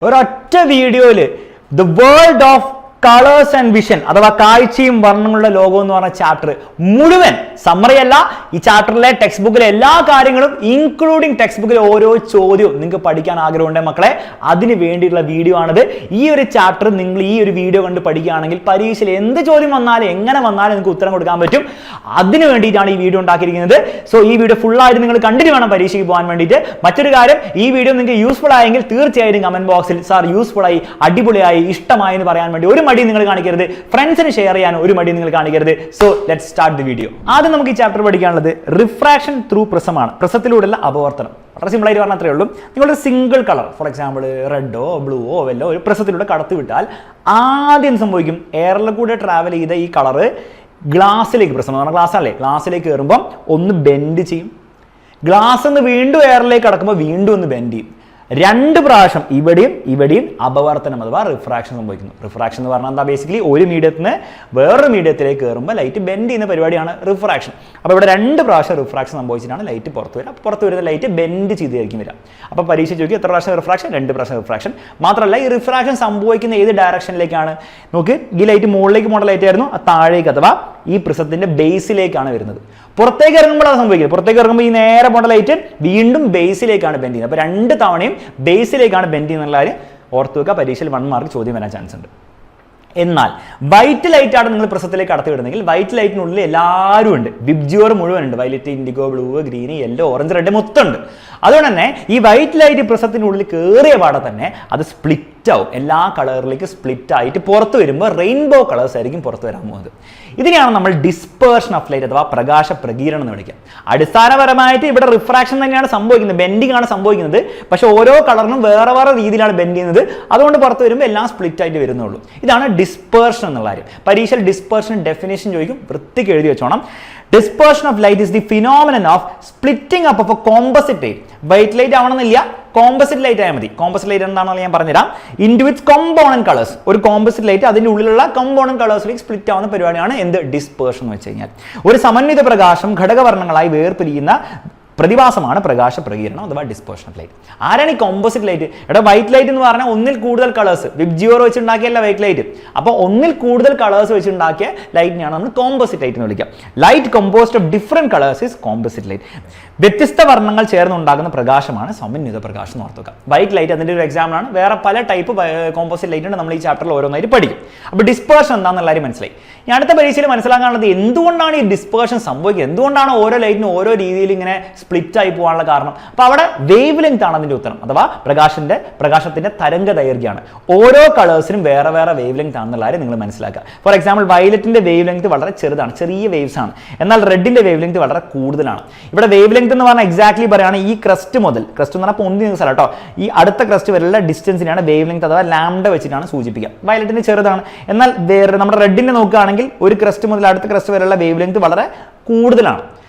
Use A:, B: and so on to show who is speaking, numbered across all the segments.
A: ഒരൊറ്റ വീഡിയോയിൽ the world of colours and vision അഥവാ കാഴ്ചയും വർണ്ണങ്ങളുടെ ലോകം എന്ന് പറഞ്ഞ ചാപ്റ്റർ മുഴുവൻ സമ്മറി അല്ല, ഈ ചാപ്റ്ററിലെ ടെക്സ്റ്റ് ബുക്കിലെ എല്ലാ കാര്യങ്ങളും ഇൻക്ലൂഡിങ് ടെക്സ്റ്റ് ബുക്കിലെ ഓരോ ചോദ്യവും നിങ്ങൾക്ക് പഠിക്കാൻ ആഗ്രഹമുണ്ട് മക്കളെ. അതിന് വേണ്ടിയിട്ടുള്ള വീഡിയോ ആണിത്. ഈ ഒരു ചാപ്റ്റർ നിങ്ങൾ ഈ ഒരു വീഡിയോ കണ്ട് പഠിക്കുകയാണെങ്കിൽ പരീക്ഷയിൽ എന്ത് ചോദ്യം വന്നാലും എങ്ങനെ വന്നാലും നിങ്ങൾക്ക് ഉത്തരം കൊടുക്കാൻ പറ്റും. അതിന് വേണ്ടിയിട്ടാണ് ഈ വീഡിയോ ഉണ്ടാക്കിയിരിക്കുന്നത്. സോ ഈ വീഡിയോ ഫുള്ളായിട്ട് നിങ്ങൾ കണ്ടിട്ട് വേണം പരീക്ഷയ്ക്ക് പോകാൻ വേണ്ടിയിട്ട്. മറ്റൊരു കാര്യം, ഈ വീഡിയോ നിങ്ങൾക്ക് യൂസ്ഫുൾ ആയെങ്കിൽ തീർച്ചയായും കമന്റ് ബോക്സിൽ സാർ യൂസ്ഫുൾ ആയി, അടിപൊളിയായി, ഇഷ്ടമായി എന്ന് പറയാൻ വേണ്ടി ഒരു മടി നിങ്ങൾ കാണിക്കരുത്. ഫ്രണ്ട്സിന് ഷെയർ ചെയ്യാൻ ഒരു മടി നിങ്ങൾ കാണിക്കരുത്. So let's start the video. ആദ്യം നമുക്ക് ഈ ചാപ്റ്റർ പഠിക്കാനുള്ളത് റിഫ്രാക്ഷൻ ത്രൂ പ്രിസമാണ്. പ്രിസത്തിലൂടെയുള്ള അപവർത്തനം. വളരെ സിമ്പിൾ ആയിട്ട് പറഞ്ഞാൽ അത്രേ ഉള്ളൂ. നിങ്ങളൊരു സിംഗിൾ കളർ, ഫോർ എക്സാമ്പിൾ റെഡോ ബ്ലൂവോ വല്ലോ ഒരു പ്രിസത്തിലൂടെ കടത്തി വിട്ടാൽ ആദ്യം സംഭവിക്കും, എയറിൽ കൂടെ ട്രാവൽ ചെയ്ത ഈ കളറ് ഗ്ലാസ്സിലേക്ക്, പ്രിസം എന്ന് പറഞ്ഞാൽ ഗ്ലാസ് അല്ലേ, ഗ്ലാസ്സിലേക്ക് കയറുമ്പോൾ ഒന്ന് ബെൻഡ് ചെയ്യും. ഗ്ലാസ് നിന്ന് വീണ്ടും എയറിലേക്ക് കടക്കുമ്പോൾ വീണ്ടും ഒന്ന് ബെൻഡ് ചെയ്യും. രണ്ട് പ്രാവശ്യം ഇവിടെയും ഇവിടെയും അപവർത്തനം അഥവാ റിഫ്രാക്ഷൻ സംഭവിക്കുന്നു. റിഫ്രാക്ഷൻ എന്ന് പറഞ്ഞാൽ എന്താ, ബേസിക്കലി ഒരു മീഡിയത്തിൽ നിന്ന് വേറൊരു മീഡിയത്തിലേക്ക് കയറുമ്പോൾ ലൈറ്റ് ബെൻഡ് ചെയ്യുന്ന പരിപാടിയാണ് റിഫ്രാക്ഷൻ. അപ്പോൾ ഇവിടെ രണ്ട് പ്രാവശ്യം റിഫ്രാക്ഷൻ സംഭവിച്ചിട്ടാണ് ലൈറ്റ് പുറത്ത് വരിക. പുറത്ത് വരുന്ന ലൈറ്റ് ബെൻഡ് ചെയ്തായിരിക്കും വരിക. അപ്പോൾ പരീക്ഷ ചോദിക്കും എത്ര പ്രാവശ്യം റിഫ്രാക്ഷൻ? രണ്ട് പ്രാവശ്യം റിഫ്രാക്ഷൻ. മാത്രമല്ല ഈ റിഫ്രാക്ഷൻ സംഭവിക്കുന്ന ഏത് ഡയറക്ഷനിലേക്കാണ്? നോക്ക്, ഈ ലൈറ്റ് മുകളിലേക്ക് പോകേണ്ട ലൈറ്റ് ആയിരുന്നു, താഴേക്ക് അഥവാ ഈ പ്രിസത്തിന്റെ ബേസിലേക്കാണ് വരുന്നത്. പുറത്തേക്ക് ഇറങ്ങുമ്പോൾ അത് സംഭവിക്കുന്നത്, പുറത്തേക്ക് ഇറങ്ങുമ്പോൾ ഈ നേരെ പോകേണ്ട ലൈറ്റ് വീണ്ടും ബേസിലേക്കാണ് ബെൻഡ് ചെയ്യുന്നത്. അപ്പോൾ രണ്ട് തവണയും ബേസിലേക്കാണ് ബെൻഡ് ചെയ്യുന്നുള്ള കാര്യം ഓർത്ത് വെക്കുക. പരീക്ഷയിൽ 1 മാർക്ക് ചോദ്യം വരാൻ ചാൻസ് ഉണ്ട്. എന്നാൽ വൈറ്റ് ലൈറ്റ് ആണ് നിങ്ങൾ പ്രിസത്തിലേക്ക് കടത്തി വിടുന്നെങ്കിൽ വൈറ്റ് ലൈറ്റിനുള്ളിൽ എല്ലാവരും ഉണ്ട്, വിബ്ജിയോർ മുഴുവൻ ഉണ്ട്. Violet, IndiGo, blue, green, yellow, orange, red മൊത്തം ഉണ്ട്. അതുകൊണ്ട് തന്നെ ഈ വൈറ്റ് ലൈറ്റ് പ്രിസത്തിനുള്ളിൽ കയറിയ പാടെ തന്നെ അത് സ്പ്ലിറ്റ് ആവും, എല്ലാ കളറിലേക്ക് സ്പ്ലിറ്റ് ആയിട്ട് പുറത്ത് വരുമ്പോൾ റെയിൻബോ കളേഴ്സ് ആയിരിക്കും പുറത്ത് വരാൻ പോകുന്നത്. ഇതിനെയാണ് നമ്മൾ ഡിസ്പേർഷൻ ഓഫ് ലൈറ്റ് അഥവാ പ്രകാശ പ്രകീരണം എന്ന് വിളിക്കുക. അടിസ്ഥാനപരമായിട്ട് ഇവിടെ റിഫ്രാക്ഷൻ തന്നെയാണ് സംഭവിക്കുന്നത്, ബെൻഡിങ് ആണ് സംഭവിക്കുന്നത്. പക്ഷെ ഓരോ കളറിനും വേറെ വേറെ രീതിയിലാണ് ബെൻഡ് ചെയ്യുന്നത്. അതുകൊണ്ട് പുറത്ത് വരുമ്പോൾ എല്ലാം സ്പ്ലിറ്റ് ആയിട്ട് വരുന്നുള്ളൂ. ഇതാണ് ഡിസ്പേർഷൻ എന്നുള്ള കാര്യം. പരീക്ഷയിൽ ഡിസ്പേർഷൻ ഡെഫിനേഷൻ ചോദിക്കും, വൃത്തിക്ക് എഴുതി വെച്ചോണം. Dispersion of light is the phenomenon of splitting up of a composite light. White light ആവണമെന്നില്ല, കോമ്പോസിറ്റ് ലൈറ്റ് ആയാൽ മതി. കോമ്പോസിറ്റ് ലൈറ്റ് എന്താണെന്ന് ഞാൻ പറഞ്ഞുതരാം. Into it's component colours. ഒരു കോമ്പോസിറ്റ് ലൈറ്റ് അതിൻ്റെ ഉള്ളിലുള്ള കോമ്പോണന്റ് കളേഴ്സിലേക്ക് സ്പ്ലിറ്റ് ആവുന്ന പരിപാടിയാണ് എന്ത്, ഡിസ്പേർഷൻ എന്ന് വെച്ച് കഴിഞ്ഞാൽ. ഒരു സമന്വിത പ്രകാശം ഘടകവർണ്ണങ്ങളായി വേർപിരിയുന്ന പ്രതിഭാസമാണ് പ്രകാശ പ്രകീരണം അഥവാ ഡിസ്പേർഷൻ ഓഫ് ലൈറ്റ്. ആരാണ് ഈ കോമ്പോസിറ്റ് ലൈറ്റ്? ഇവിടെ വൈറ്റ് ലൈറ്റ് എന്ന് പറഞ്ഞാൽ ഒന്നിൽ കൂടുതൽ കളേഴ്സ്, വിബ്ജിയോർ വെച്ചുണ്ടാക്കിയല്ല വൈറ്റ് ലൈറ്റ്. അപ്പോൾ ഒന്നിൽ കൂടുതൽ കളേഴ്സ് വെച്ചുണ്ടാക്കിയ ലൈറ്റിനെയാണ് നമ്മൾ കോമ്പോസിറ്റ് ലൈറ്റ് എന്ന് വിളിക്കുക. Light composed of different colours is composite light. വ്യത്യസ്ത വർണ്ണങ്ങൾ ചേർന്നുണ്ടാകുന്ന പ്രകാശമാണ് സമന്വിത പ്രകാശം എന്ന് ഓർത്തുക. വൈറ്റ് ലൈറ്റ് അതിൻ്റെ ഒരു എക്സാമ്പിൾ ആണ്. വേറെ പല ടൈപ്പ് കോമ്പോസിറ്റ് ലൈറ്റ് ഉണ്ട്, നമ്മൾ ഈ ചാപ്റ്ററിൽ ഓരോന്നായിട്ട് പഠിക്കും. അപ്പോൾ ഡിസ്പേർഷൻ എന്താണെന്നുള്ള കാര്യം മനസ്സിലായി. ഈ അടുത്ത പരീക്ഷയിൽ മനസ്സിലാക്കാനുള്ളത് എന്തുകൊണ്ടാണ് ഈ ഡിസ്പേർഷൻ സംഭവിക്കുന്നത്, എന്തുകൊണ്ടാണ് ഓരോ ലൈറ്റിനും ഓരോ രീതിയിൽ ഇങ്ങനെ സ്പ്ലിറ്റ് ആയി പോകാനുള്ള കാരണം. അപ്പോൾ അവിടെ വേവ് ലെങ്ത് ആണ് അതിന്റെ ഉത്തരം, അഥവാ പ്രകാശത്തിന്റെ തരംഗ ദൈർഘ്യമാണ്. ഓരോ കളേഴ്സിനും വേറെ വേറെ വേവ് ലെങ്ത് ആണെന്നുള്ള കാര്യം നിങ്ങൾ മനസ്സിലാക്കുക. ഫോർ എക്സാമ്പിൾ വയലറ്റിന്റെ വേവ് ലെങ്ത് വളരെ ചെറുതാണ്, ചെറിയ വേവ്സ് ആണ്. എന്നാൽ റെഡിന്റെ വേവ് ലെങ്ത് വളരെ കൂടുതലാണ്. ഇവിടെ വേവ് ലെങ്ത് എന്ന് പറഞ്ഞാൽ എക്സാക്ട്ലി പറയുകയാണ് ഈ ക്രസ്റ്റ് മുതൽ, ക്രസ്റ്റ് എന്ന് പറഞ്ഞാൽ പൊന്തി നിൽക്കുന്ന സ്ഥലം കേട്ടോ, ഈ അടുത്ത ക്രസ്റ്റ് വരെയുള്ള ഡിസ്റ്റൻസിനാണ് വേവ് ലെങ്ത് അഥവാ ലാംഡ വെച്ചിട്ടാണ് സൂചിപ്പിക്കുക. വയലറ്റിന് ചെറുതാണ്. എന്നാൽ നമ്മുടെ റെഡിനെ നോക്കുകയാണെങ്കിൽ ഒരു ക്രസ്റ്റ് മുതൽ അടുത്ത ക്രസ്റ്റ് വരെയുള്ള വേവ് ലെങ്ത് വളരെ കൂടുതലാണ്.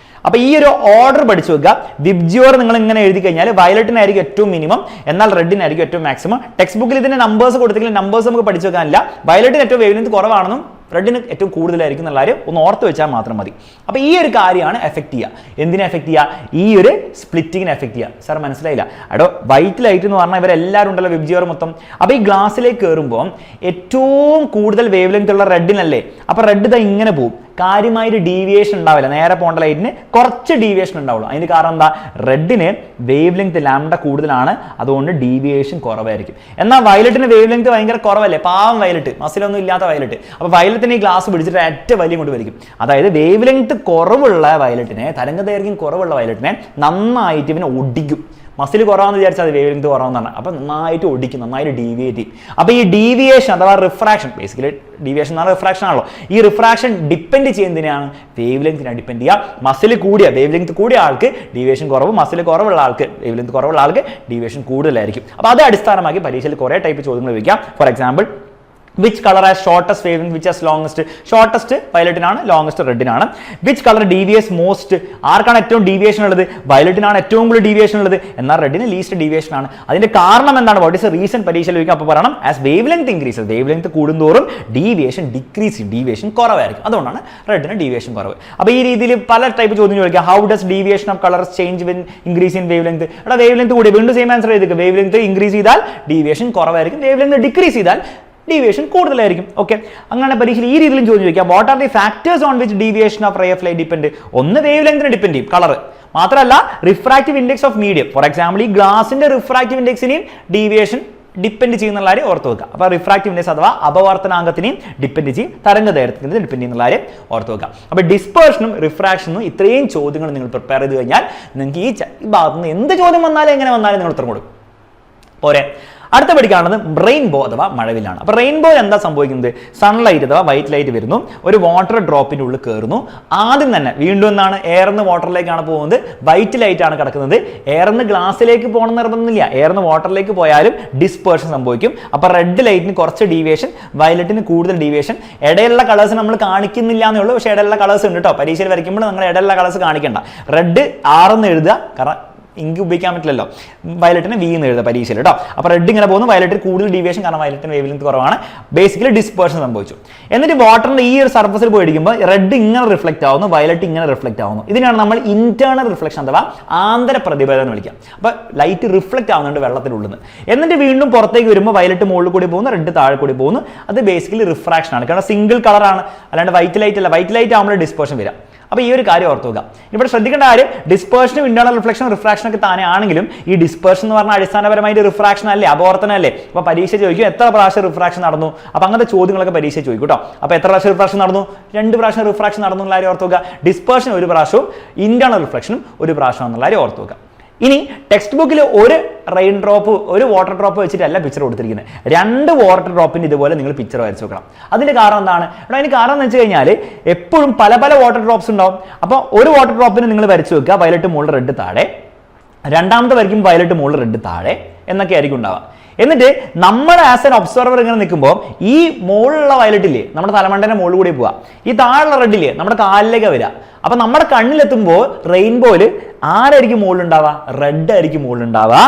A: അപ്പൊ ഈ ഒരു ഓർഡർ പഠിച്ചു വെക്കുക. വിബ്ജിയോർ നിങ്ങൾ ഇങ്ങനെ എഴുതി കഴിഞ്ഞാൽ വയലറ്റിനായിരിക്കും ഏറ്റവും മിനിമം, എന്നാൽ റെഡിനായിരിക്കും ഏറ്റവും മാക്സിമം. ടെക്സ്റ്റ് ബുക്കിൽ ഇതിന്റെ നമ്പേഴ്സ് കൊടുത്തെങ്കിൽ നമ്പേഴ്സ് നമുക്ക് പഠിച്ചു വെക്കാനില്ല. വയലറ്റിന് ഏറ്റവും വേവ് ലെങ്ത് കുറവാണെന്നും റെഡിന് ഏറ്റവും കൂടുതലായിരിക്കും എന്നുള്ള കാര്യം ഒന്ന് ഓർത്ത് വെച്ചാൽ മാത്രം മതി. അപ്പോൾ ഈ ഒരു കാര്യമാണ് എഫക്ട് ചെയ്യുക. എന്തിനെ എഫക്ട് ചെയ്യുക? ഈ ഒരു സ്പ്ലിറ്റിങ്ങിനെ എഫക്ട് ചെയ്യുക. സാർ മനസ്സിലായില്ല? അടോ വൈറ്റ് ലൈറ്റ് എന്ന് പറഞ്ഞാൽ ഇവരെല്ലാവരും ഉണ്ടല്ലോ, വിബ്ജിയോർ മൊത്തം. അപ്പോൾ ഈ ഗ്ലാസ്സിലേക്ക് കയറുമ്പോൾ ഏറ്റവും കൂടുതൽ വേവ് ലെങ്ത് ഉള്ള റെഡിനല്ലേ. അപ്പോൾ റെഡ് ഇതാ ഇങ്ങനെ പോകും, കാര്യമായൊരു ഡീവിയേഷൻ ഉണ്ടാവില്ല. നേരെ പോകേണ്ട ലൈറ്റിന് കുറച്ച് ഡീവിയേഷൻ ഉണ്ടാവുള്ളൂ. അതിന് കാരണം എന്താ? റെഡിന് വേവ് ലെങ്ത് ലാംഡ കൂടുതലാണ്, അതുകൊണ്ട് ഡീവിയേഷൻ കുറവായിരിക്കും. എന്നാൽ വയലറ്റിന് വേവ് ലെങ്ത് ഭയങ്കര കുറവല്ലേ, പാവം വയലറ്റ്, മസിലൊന്നും ഇല്ലാത്ത വയലറ്റ്. അപ്പോൾ വയലറ്റിന് ഈ ഗ്ലാസ് പിടിച്ചിട്ട് ഏറ്റവും വലിയ കൊണ്ട് വലിക്കും. അതായത് വേവ് ലെങ്ത് കുറവുള്ള വയലറ്റിനെ, തരംഗദൈർഘ്യം കുറവുള്ള വയലറ്റിനെ നന്നായിട്ട് ഇവനെ ഒടിക്കും. മസിൽ കുറവാന്ന് വിചാരിച്ചാൽ അത് വേവ് ലെങ്ത് കുറവെന്നാണ്. അപ്പം നന്നായിട്ട് ഒടിക്കും, നന്നായിട്ട് ഡീവിയേറ്റ് ചെയ്യും. അപ്പോൾ ഈ ഡീവിയേഷൻ അഥവാ റിഫ്രാക്ഷൻ, ബേസിക്കലി ഡീവിയേഷൻ എന്ന് പറഞ്ഞാൽ റിഫ്രാക്ഷൻ ആണല്ലോ. ഈ റിഫ്രാക്ഷൻ ഡിപ്പെൻഡ് ചെയ്യുന്നതിനാണ് വേവ് ലെങ്തിനാണ് ഡിപ്പെൻഡ് ചെയ്യുക. മസിൽ കൂടിയ വേവ് ലെങ്ത് കൂടിയ ആൾക്ക് ഡീവിയേഷൻ കുറവ്, മസിൽ കുറവുള്ള ആൾക്ക് വേവ് ലെങ്ത് കുറവുള്ള ആൾക്ക് ഡീവിയേഷൻ കൂടുതലായിരിക്കും. അപ്പോൾ അത് അടിസ്ഥാനമാക്കി പരീക്ഷയിൽ കുറേ ടൈപ്പ് ചോദ്യങ്ങൾ ചോദിക്കാം. For example Which color has shortest wavelength, which has longest? Shortest വയലറ്റിനാണ്, ലോങ്സ്റ്റ് റെഡിനാണ്. Which color deviates most? ആർക്കാണ് ഏറ്റവും ഡീവിയേഷൻ ഉള്ളത്? വയലറ്റിനാണ് ഏറ്റവും കൂടുതൽ ഡീവിയേഷൻ ഉള്ളത്, എന്നാൽ റെഡിന് ലീസ്റ്റ് ഡീവിയേഷൻ ആണ്. അതിന്റെ കാരണം എന്താണ്? What is reason? പരീക്ഷയിൽ ചോദിക്കാം. അപ്പോൾ പറയണം as wave length increase, wave length കൂടുന്തോറും ഡീവിയേഷൻ ഡിക്രീസ് ചെയ്യും, ഡീവിയേഷൻ കുറവായിരിക്കും. അതുകൊണ്ടാണ് റെഡിന് ഡീവിയേഷൻ കുറവ്. അപ്പോൾ ഈ രീതിയിൽ പല ടൈപ്പ് ചോദ്യം ചോദിക്കാം. How does deviation of colours change when increase in wavelength? എടാ വേവ് ലെങ്ത് കൂടി, വീണ്ടും സെയിം ആൻസർ ചെയ്തേക്ക്. വേവ് ലെങ്ത് ഇൻക്രീസ് ചെയ്താൽ ഡീവിയേഷൻ കുറവായിരിക്കും, വേവ് ലെങ്ത് ഡിക്രീസ് ചെയ്താൽ ഡീവിയേഷൻ കൂടുതലായിരിക്കും. ഓക്കെ, അങ്ങനെ പരീക്ഷയിൽ ഈ രീതിയിലും ചോദിച്ചു ചോദിക്കാം. What are the factors on which deviation of ray of light depend? ഒന്ന് വേവ് ലെങ്തിനെ ഡിപ്പെൻഡ് ചെയ്യും, കളർ മാത്രമല്ല refractive index of medium. For example ഈ ഗ്ലാസിന്റെ റിഫ്രാക്റ്റീവ് ഇൻഡെക്സിനെയും ഡീവിയേഷൻ ഡിപ്പെൻഡ് ചെയ്യുന്ന കാര്യം ഓർത്ത് വെക്കുക. അപ്പോൾ റിഫ്രാക്റ്റീവ് ഇൻഡെക്സ് അഥവാ അപവർത്തനാങ്കത്തിനെയും ഡിപ്പെൻഡ് ചെയ്യും, തരംഗദൈർഘ്യത്തിനെ ഡിപ്പെൻഡ് ചെയ്യുന്ന കാര്യം ഓർത്ത് വെക്കുക. അപ്പോൾ ഡിസ്പേർഷനും റിഫ്രാക്ഷനും ഇത്രയും ചോദ്യങ്ങൾ നിങ്ങൾ പ്രിപ്പയർ ചെയ്ത് കഴിഞ്ഞാൽ നിങ്ങൾക്ക് ഈ ഭാഗത്ത് നിന്ന് എന്ത് ചോദ്യം വന്നാലും എങ്ങനെ വന്നാലും നിങ്ങൾ ഉത്തരം കൊടുക്കും. പോരെ. അടുത്ത പഠിക്കാനുള്ളത് റെയിൻബോ അഥവാ മഴവില്ലാണ്. അപ്പോൾ റെയിൻബോ എന്താ സംഭവിക്കുന്നത്? സൺലൈറ്റ് അഥവാ വൈറ്റ് ലൈറ്റ് വരുന്നു, ഒരു വാട്ടർ ഡ്രോപ്പിന്റെ ഉള്ളിൽ കയറുന്നു. ആദ്യം തന്നെ വീണ്ടും എന്താണ്? എയർന്ന് വാട്ടറിലേക്കാണ് പോകുന്നത്, വൈറ്റ് ലൈറ്റ് ആണ് കിടക്കുന്നത്. എയർന്ന് ഗ്ലാസ്സിലേക്ക് പോകണം നിർബന്ധമില്ല, എയർന്ന് വാട്ടറിലേക്ക് പോയാലും ഡിസ്പേർഷൻ സംഭവിക്കും. അപ്പോൾ റെഡ് ലൈറ്റിന് കുറച്ച് ഡീവിയേഷൻ, വയലറ്റിന് കൂടുതൽ ഡീവിയേഷൻ. ഇടയിലുള്ള കളേഴ്സ് നമ്മൾ കാണിക്കുന്നില്ല എന്നേ ഉള്ളൂ, പക്ഷേ ഇടയിലുള്ള കളേഴ്സ് ഉണ്ട് കേട്ടോ. പരീക്ഷയിൽ വരയ്ക്കുമ്പോൾ നിങ്ങൾ ഇടയിലുള്ള കളേഴ്സ് കാണിക്കേണ്ട. റെഡ് ആറെന്ന് എഴുതുക, കാരണം ഇങ്ക് ഉപയോഗിക്കാൻ പറ്റില്ലല്ലോ. വയലറ്റിന് വി എന്ന് എഴുതുക പരീക്ഷയിൽ കേട്ടോ. അപ്പോൾ റെഡ് ഇങ്ങനെ പോകുന്നു, വയലറ്റിന് കൂടുതൽ ഡീവിയേഷൻ, കാരണം വയലറ്റിന് വേവ് ലെങ്ത് കുറവാണ്. ബേസിക്കലി ഡിസ്പേർഷൻ സംഭവിച്ചു. എന്നിട്ട് വാട്ടറിന്റെ ഈ ഒരു സർഫസിൽ പോയി അടിക്കുമ്പോൾ റെഡ് ഇങ്ങനെ റിഫ്ലക്ട് ആവുന്നു, വയലറ്റ് ഇങ്ങനെ റിഫ്ലക്ട് ആവുന്നു. ഇതിനാണ് നമ്മൾ ഇന്റേണൽ റിഫ്ലക്ഷൻ അഥവാ ആന്തര പ്രതിഫലനം എന്ന് വിളിക്കാം. അപ്പോൾ ലൈറ്റ് റിഫ്ലക്ട് ആവുന്നുണ്ട് വെള്ളത്തിനുള്ളിൽ നിന്ന്. എന്നിട്ട് വീണ്ടും പുറത്തേക്ക് വരുമ്പോൾ വയലറ്റ് മുകളിൽ കൂടി പോകുന്നു, റെഡ് താഴെ കൂടി പോകുന്നു. അത് ബേസിക്കലി റിഫ്രാക്ഷൻ ആണ്, കാരണം സിംഗിൾ കളറാണ്, അല്ലാണ്ട് വൈറ്റ് ലൈറ്റ് അല്ല. വൈറ്റ് ലൈറ്റ് ആകുമ്പോൾ ഡിസ്പേർഷൻ വരാം. അപ്പോൾ ഈ ഒരു കാര്യം ഓർത്ത് വെക്കുക. ഇവിടെ ശ്രദ്ധിക്കേണ്ട കാര്യം, ഡിസ്പേർഷനും ഇന്റേണൽ റിഫ്ലക്ഷനും റിഫ്രാക്ഷൻ ഒക്കെ താനെ ആണെങ്കിലും ഈ ഡിസ്പേർഷൻ എന്ന് പറഞ്ഞാൽ അടിസ്ഥാനപരമായിട്ട് റിഫ്രാക്ഷൻ അല്ലേ, അപവർത്തനം അല്ലേ. അപ്പോൾ പരീക്ഷ ചോദിക്കും എത്ര പ്രാവശ്യം റിഫ്രാക്ഷൻ നടന്നു. അപ്പോൾ അങ്ങനത്തെ ചോദ്യങ്ങളൊക്കെ പരീക്ഷ ചോദിക്കും കേട്ടോ. അപ്പോൾ എത്ര പ്രാവശ്യം റിഫ്രാക്ഷൻ നടന്നു? 2 പ്രാവശ്യം റിഫ്രാക്ഷൻ നടന്നു എന്നുള്ള കാര്യം ഓർത്ത് വെക്കുക. ഡിസ്പേർഷൻ 1 പ്രാവശ്യവും ഇന്റേണൽ റിഫ്ലക്ഷനും 1 പ്രാവശ്യം എന്നുള്ള കാര്യം ഓർത്ത് വെക്കുക. ഇനി ടെക്സ്റ്റ് ബുക്കിൽ ഒരു റെയിൻ ഡ്രോപ്പ്, ഒരു വാട്ടർ ഡ്രോപ്പ് വെച്ചിട്ടല്ല പിക്ചർ കൊടുത്തിരിക്കുന്നത്. 2 വാട്ടർ ഡ്രോപ്പിന് ഇതുപോലെ നിങ്ങൾ പിക്ചർ വരച്ച് വെക്കണം. അതിന്റെ കാരണം എന്താണ്? അതിന് കാരണം എന്ന് വെച്ച് കഴിഞ്ഞാൽ എപ്പോഴും പല പല വാട്ടർ ഡ്രോപ്സ് ഉണ്ടാവും. അപ്പോൾ ഒരു വാട്ടർ ഡ്രോപ്പിന് നിങ്ങൾ വരച്ച് വെക്കുക, വയലറ്റ് മുകളിൽ റെഡ് താഴെ, രണ്ടാമത്തെ വരയ്ക്കും വയലറ്റ് മുകളിൽ റെഡ് താഴെ എന്നൊക്കെ ആയിരിക്കും ഉണ്ടാവുക. എന്നിട്ട് നമ്മൾ ആസ് എൻ ഒബ്സർവർ ഇങ്ങനെ നിൽക്കുമ്പോൾ ഈ മുകളിലുള്ള വയലറ്റ് ഇല്ലേ നമ്മുടെ തലമണ്ടേന്റെ മുകളിൽ കൂടി പോവുക, ഈ താഴെയുള്ള റെഡ് ഇല്ലേ നമ്മുടെ കാലിലേക്ക് വരിക. അപ്പൊ നമ്മുടെ കണ്ണിലെത്തുമ്പോൾ റെയിൻബോയിൽ ആരായിരിക്കും മുകളിൽ ഉണ്ടാവുക? റെഡ് ആയിരിക്കും മുകളിൽ ഉണ്ടാവുക,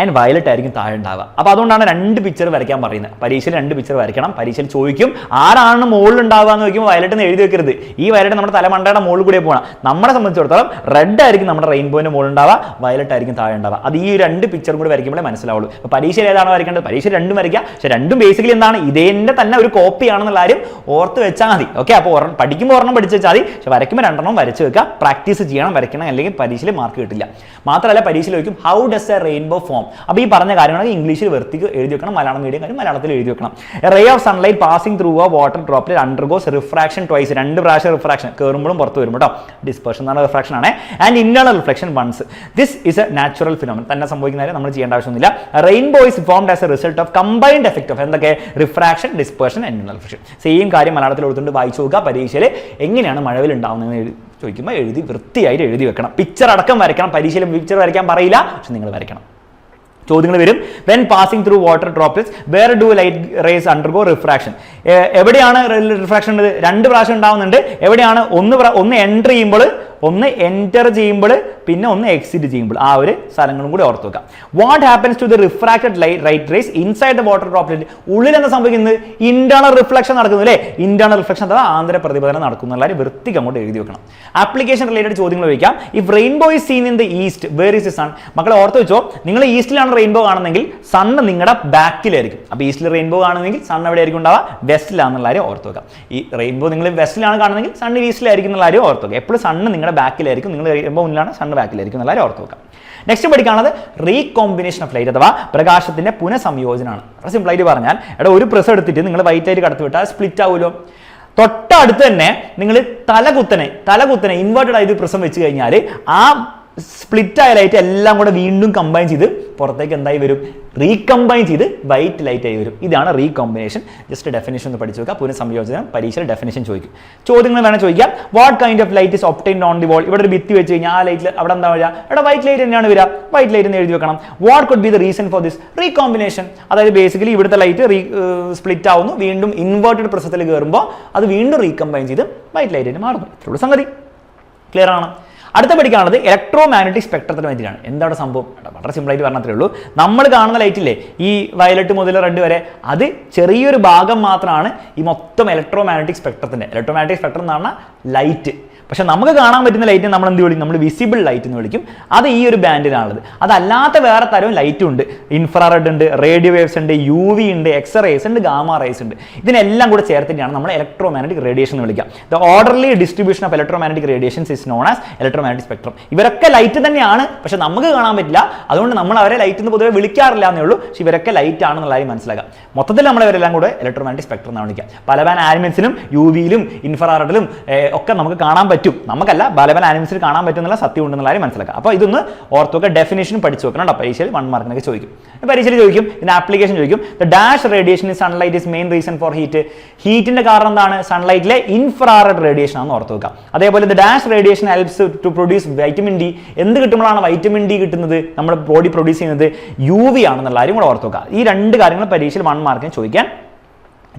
A: ആൻഡ് വയലറ്റ് ആയിരിക്കും താഴെ ഉണ്ടാവുക. അപ്പോൾ അതുകൊണ്ടാണ് 2 പിക്ചർ വരയ്ക്കാൻ പറയുന്നത്. പരീക്ഷയിൽ 2 പിക്ചർ വരയ്ക്കണം. പരീക്ഷയിൽ ചോദിക്കും ആരാണ് മുകളിൽ ഉണ്ടാവുക എന്ന് ചോദിക്കുമ്പോൾ വയലറ്റ് എന്ന് എഴുതി വെക്കരുത്. ഈ വയലറ്റ് നമ്മുടെ തലമണ്ടയുടെ മുകളിൽ കൂടെ പോകണം. നമ്മളെ സംബന്ധിച്ചിടത്തോളം റെഡ് ആയിരിക്കും നമ്മുടെ റെയിൻബോന്റെ മുകളിൽ ഉണ്ടാവുക, വയലറ്റ് ആയിരിക്കും താഴെ ഉണ്ടാവുക. അത് ഈ 2 പിക്ചറും കൂടി വരയ്ക്കുമ്പോഴേ മനസ്സിലാവുള്ളൂ. അപ്പോൾ പരീക്ഷയിൽ ഏതാണ് വരയ്ക്കേണ്ടത്? പരീക്ഷ 2 വരയ്ക്കുക. പക്ഷേ 2 ബേസിക്കലി എന്താണ്? ഇതിന്റെ തന്നെ ഒരു കോപ്പി ആണെന്നുള്ള കാര്യം ഓർത്ത് വെച്ചാൽ മതി. ഓക്കെ, അപ്പോൾ പഠിക്കുമ്പോൾ ഒരെണ്ണം പഠിച്ച് വെച്ചാൽ മതി, പക്ഷേ വരയ്ക്കുമ്പോൾ 2 വരച്ച് വെക്കുക. പ്രാക്ടീസ് ചെയ്യണം, വരയ്ക്കണം, അല്ലെങ്കിൽ പരീക്ഷയിൽ മാർക്ക് കിട്ടില്ല. മാത്രമല്ല പരീക്ഷയിൽ ചോദിക്കും how does A rainbow form. അപ്പോൾ ഈ പറഞ്ഞ കാര്യങ്ങളൊക്കെ ഇംഗ്ലീഷിൽ വൃത്തിക്ക് എഴുതി വെക്കണം, മലയാളം മീഡിയം കാര്യം മലയാളത്തിൽ എഴുതി വെക്കണം. Ray of sunlight passing through a water droplet undergoes refraction twice. 2 പ്രാവശ്യം റിഫ്രാക്ഷൻ, കയറുമ്പോഴും പുറത്ത് വരുമ്പോൾ കേട്ടോ. ഡിസ്പേർഷൻ എന്ന് പറഞ്ഞ റിഫ്രാക്ഷൻ ആണ്. And internal reflection ones. This is a natural phenomenon, തന്നെ സംഭവിക്കുന്ന കാര്യം നമ്മൾ ചെയ്യേണ്ട ആവശ്യമൊന്നുമില്ല. Rainbow is formed as a result of combined effect of എന്തൊക്കെ? Refraction, dispersion, internal reflection. Same കാര്യം മലയാളത്തിൽ കൊടുത്തുകൊണ്ട് വായിച്ചു നോക്കുക. പരീക്ഷയിൽ എങ്ങനെയാണ് മഴവിൽ ഉണ്ടാവുന്നത് ചോദിക്കുമ്പോൾ എഴുതി വൃത്തിയായിട്ട് എഴുതി വെക്കണം. പിക്ചർ അടക്കം വരയ്ക്കണം. പരീക്ഷയിൽ പിക്ചർ വരയ്ക്കാൻ പറയില്ല, പക്ഷെ നിങ്ങൾ വരയ്ക്കണം. ചോദ്യങ്ങൾ വരും. When passing through water droplets where do light rays undergo refraction. എവിടെയാണ് റിഫ്രാക്ഷൻ ഉള്ളത്? 2 പ്രാവശ്യം ഉണ്ടാവുന്നുണ്ട്. എവിടെയാണ്? ഒന്ന് എൻ്റർ ചെയ്യുമ്പോൾ, ഒന്ന് എൻ്റർ ചെയ്യുമ്പോൾ, പിന്നെ ഒന്ന് എക്സിറ്റ് ചെയ്യുമ്പോൾ. ആ ഒരു സ്ഥലങ്ങളും കൂടി ഓർത്ത് വെക്കാം. What happens to the refracted light rays inside the water droplet? ഉള്ളിൽ എന്താ സംഭവിക്കുന്നത്? ഇന്റേണൽ റിഫ്ലക്ഷൻ നടക്കുന്നു അല്ലേ? ഇന്റേണൽ റിഫ്ലക്ഷൻ അഥവാ ആന്തര പ്രതിഫലനം നടക്കുന്ന വൃത്തിക്ക് അങ്ങോട്ട് എഴുതി വെക്കണം. ആപ്ലിക്കേഷൻ റിലേറ്റഡ് ചോദ്യങ്ങൾ ചോദിക്കാം. If rainbow is seen in the east where is the sun? മക്കളെ ഓർത്ത് വെച്ചോ, നിങ്ങൾ ഈസ്റ്റിലാണ് റെയിൻബോ കാണുന്നെങ്കിൽ സണ്ണ് നിങ്ങളുടെ ബാക്കിലായിരിക്കും. അപ്പോൾ ഈസ്റ്റിൽ റെയിൻബോ കാണുന്നെങ്കിൽ സൺ എവിടെ ആയിരിക്കും ഉണ്ടാവുക? വെസ്റ്റിലാണെന്നുള്ള കാര്യം ഓർത്ത് വെക്കാം. ഈ റെയിൻബോ നിങ്ങൾ വെസ്റ്റിലാണ് കാണുന്നെങ്കിൽ സൺ ഈസ്റ്റിലായിരിക്കും എന്നുള്ള കാര്യം ഓർത്ത് വെക്കാം. എപ്പോഴും സണ്ണ് നിങ്ങളുടെ ബാക്കിലായിരിക്കും, നിങ്ങൾ റെയിൻബോ മുന്നിലാണ്, സണ്ണ് ബാക്കിലായിരിക്കും എന്നുള്ള കാര്യം ഓർത്ത് വെക്കാം. നെക്സ്റ്റ് പഠിക്കാനുള്ളത് റീകോമ്പിനേഷൻ ഓഫ് ലൈറ്റ് അഥവാ പ്രകാശത്തിന്റെ പുനഃസംയോജനമാണ്. സിമ്പിൾ ആയിട്ട് പറഞ്ഞാൽ ഒരു പ്രസ് എടുത്തിട്ട് നിങ്ങൾ വൈറ്റ് ലൈറ്റ് കടത്തി വിട്ടാൽ സ്പ്ലിറ്റ് ആവുമല്ലോ. തൊട്ടടുത്ത് തന്നെ നിങ്ങൾ തലകുത്തനെ ഇൻവേർട്ടഡ് ആയിട്ട് പ്രസം വെച്ച് കഴിഞ്ഞാൽ ആ സ്പ്ലിറ്റ് ആയ ലൈറ്റ് എല്ലാം കൂടെ വീണ്ടും കമ്പൈൻ ചെയ്ത് പുറത്തേക്ക് എന്തായി വരും, റീകമ്പൈൻ ചെയ്ത് വൈറ്റ് ലൈറ്റ് ആയി വരും. ഇതാണ് റീകോമ്പിനേഷൻ. ജസ്റ്റ് ഡെഫിനേഷൻ ഒന്ന് പഠിച്ചു വെക്കുക. പുനഃസംയോജനം പരീക്ഷയിൽ ഡെഫിനേഷൻ ചോദിക്കും. ചോദ്യങ്ങൾ വേണം ചോദിക്കാം. What kind of light is obtained on the വാൾ? ഇവിടെ ഒരു ഭിത്തി വെച്ച് കഴിഞ്ഞാൽ ആ ലൈറ്റിൽ അവിടെ എന്താ വരിക, ഇവിടെ വൈറ്റ് ലൈറ്റ് തന്നെയാണ് വരിക. വൈറ്റ് ലൈറ്റ് എന്ന് എഴുതി വെക്കണം. What could be the reason for this? Recombination. അതായത് ബേസിക്കലി ഇവിടുത്തെ ലൈറ്റ് സ്പ്ലിറ്റ് ആവുന്നു, വീണ്ടും ഇൻവേർട്ടഡ് പ്രസത്തിൽ കയറുമ്പോൾ അത് വീണ്ടും റീകമ്പൈൻ ചെയ്ത് വൈറ്റ് ലൈറ്റിന് മാറുന്നു. ഇത്രയുള്ള സംഗതി. ക്ലിയർ ആണ്? അടുത്ത പഠിക്കാനുള്ളത് ഇലക്ട്രോ മാഗ്നറ്റിക് സ്പെക്ട്രത്തിന് വേണ്ടിയിട്ടാണ്. എന്താണ് സംഭവം? വളരെ സിമ്പിളായിട്ട് പറഞ്ഞത്രേ ഉള്ളൂ. നമ്മൾ കാണുന്ന ലൈറ്റില്ലേ, ഈ വയലറ്റ് മുതൽ റെഡ് വരെ, അത് ചെറിയൊരു ഭാഗം മാത്രമാണ് ഈ മൊത്തം ഇലക്ട്രോ മാഗ്നറ്റിക് സ്പെക്ട്രത്തിന്റെ. ഇലക്ട്രോ മാഗ്നറ്റിക് സ്പെക്ട്രം എന്ന് പറഞ്ഞാൽ ലൈറ്റ്. പക്ഷെ നമുക്ക് കാണാൻ പറ്റുന്ന ലൈറ്റിനെ നമ്മൾ എന്ത് വിളിക്കും? നമ്മൾ വിസിബിൾ ലൈറ്റ് എന്ന് വിളിക്കും. അത് ഈ ഒരു ബാൻഡിലാണുള്ളത്. അതല്ലാത്ത വേറെ തരവും ലൈറ്റും ഉണ്ട്. ഇൻഫ്രാറെഡ് ഉണ്ട്, റേഡിയോ വേവ്സ് ഉണ്ട്, UV ഉണ്ട്, എക്സ്റേസ് ഉണ്ട്, ഗാമ റേസ് ഉണ്ട്. ഇതിനെല്ലാം കൂടെ ചേർത്തിട്ടാണ് നമ്മൾ ഇലക്ട്രോ മാഗ്നറ്റിക് റേഡിയേഷൻ എന്ന് വിളിക്കുക. The orderly distribution of electro magnetic radiations is known as electro magnetic spectrum. ഇവരൊക്കെ ലൈറ്റ് തന്നെയാണ്, പക്ഷെ നമുക്ക് കാണാൻ പറ്റില്ല. അതുകൊണ്ട് നമ്മൾ അവരെ ലൈറ്റ് എന്ന് പൊതുവെ വിളിക്കാറില്ല എന്നേ ഉള്ളൂ. പക്ഷെ ഇവരൊക്കെ ലൈറ്റ് ആണെന്നുള്ള കാര്യം മനസ്സിലാക്കാം. മൊത്തത്തിൽ നമ്മൾ ഇവരെല്ലാം കൂടെ ഇലക്ട്രോ മാഗ്നറ്റിക് സ്പെക്ട്രം എന്നാണ് വിളിക്കുക. പല ആനിമൽസിലും UV-യിലും ഇൻഫ്രാറെഡിലും ഒക്കെ നമുക്ക് കാണാൻ പറ്റും. നമുക്കല്ല, പല ആനിമൽസിൽ കാണാൻ പറ്റുന്ന സത്യം ഉണ്ടെന്നുള്ള കാര്യം മനസ്സിലാക്കാം. അപ്പോൾ ഇതൊന്ന് ഓർത്തൊക്കെ ഡെഫിനേഷൻ പഠിച്ചു വെക്കണം കേട്ടോ. പരീക്ഷയിൽ 1 മാർക്കിനൊക്കെ ചോദിക്കും. പരീക്ഷയിൽ ചോദിക്കും, ഇതിന് ആപ്ലിക്കേഷൻ ചോദിക്കും. The dash radiation in sunlight is main reason for heat. ഹീറ്റിന്റെ കാരണം എന്താണ്? സൺലൈറ്റിലെ ഇൻഫ്രാറെഡ് റേഡിയേഷൻ ആണെന്ന് ഓർത്ത് വെക്കാം. അതേപോലെ the dash radiation helps to produce vitamin D. എന്ത് കിട്ടുമ്പോഴാണ് വൈറ്റമിൻ ഡി കിട്ടുന്നത്? നമ്മുടെ ബോഡി പ്രൊഡ്യൂസ് ചെയ്യുന്നത് UV ആണെന്നുള്ള കാര്യം കൂടെ ഓർത്ത് വെക്കാം. ഈ 2 കാര്യങ്ങൾ പരീക്ഷയിൽ 1 മാർക്കിന് ചോദിക്കാൻ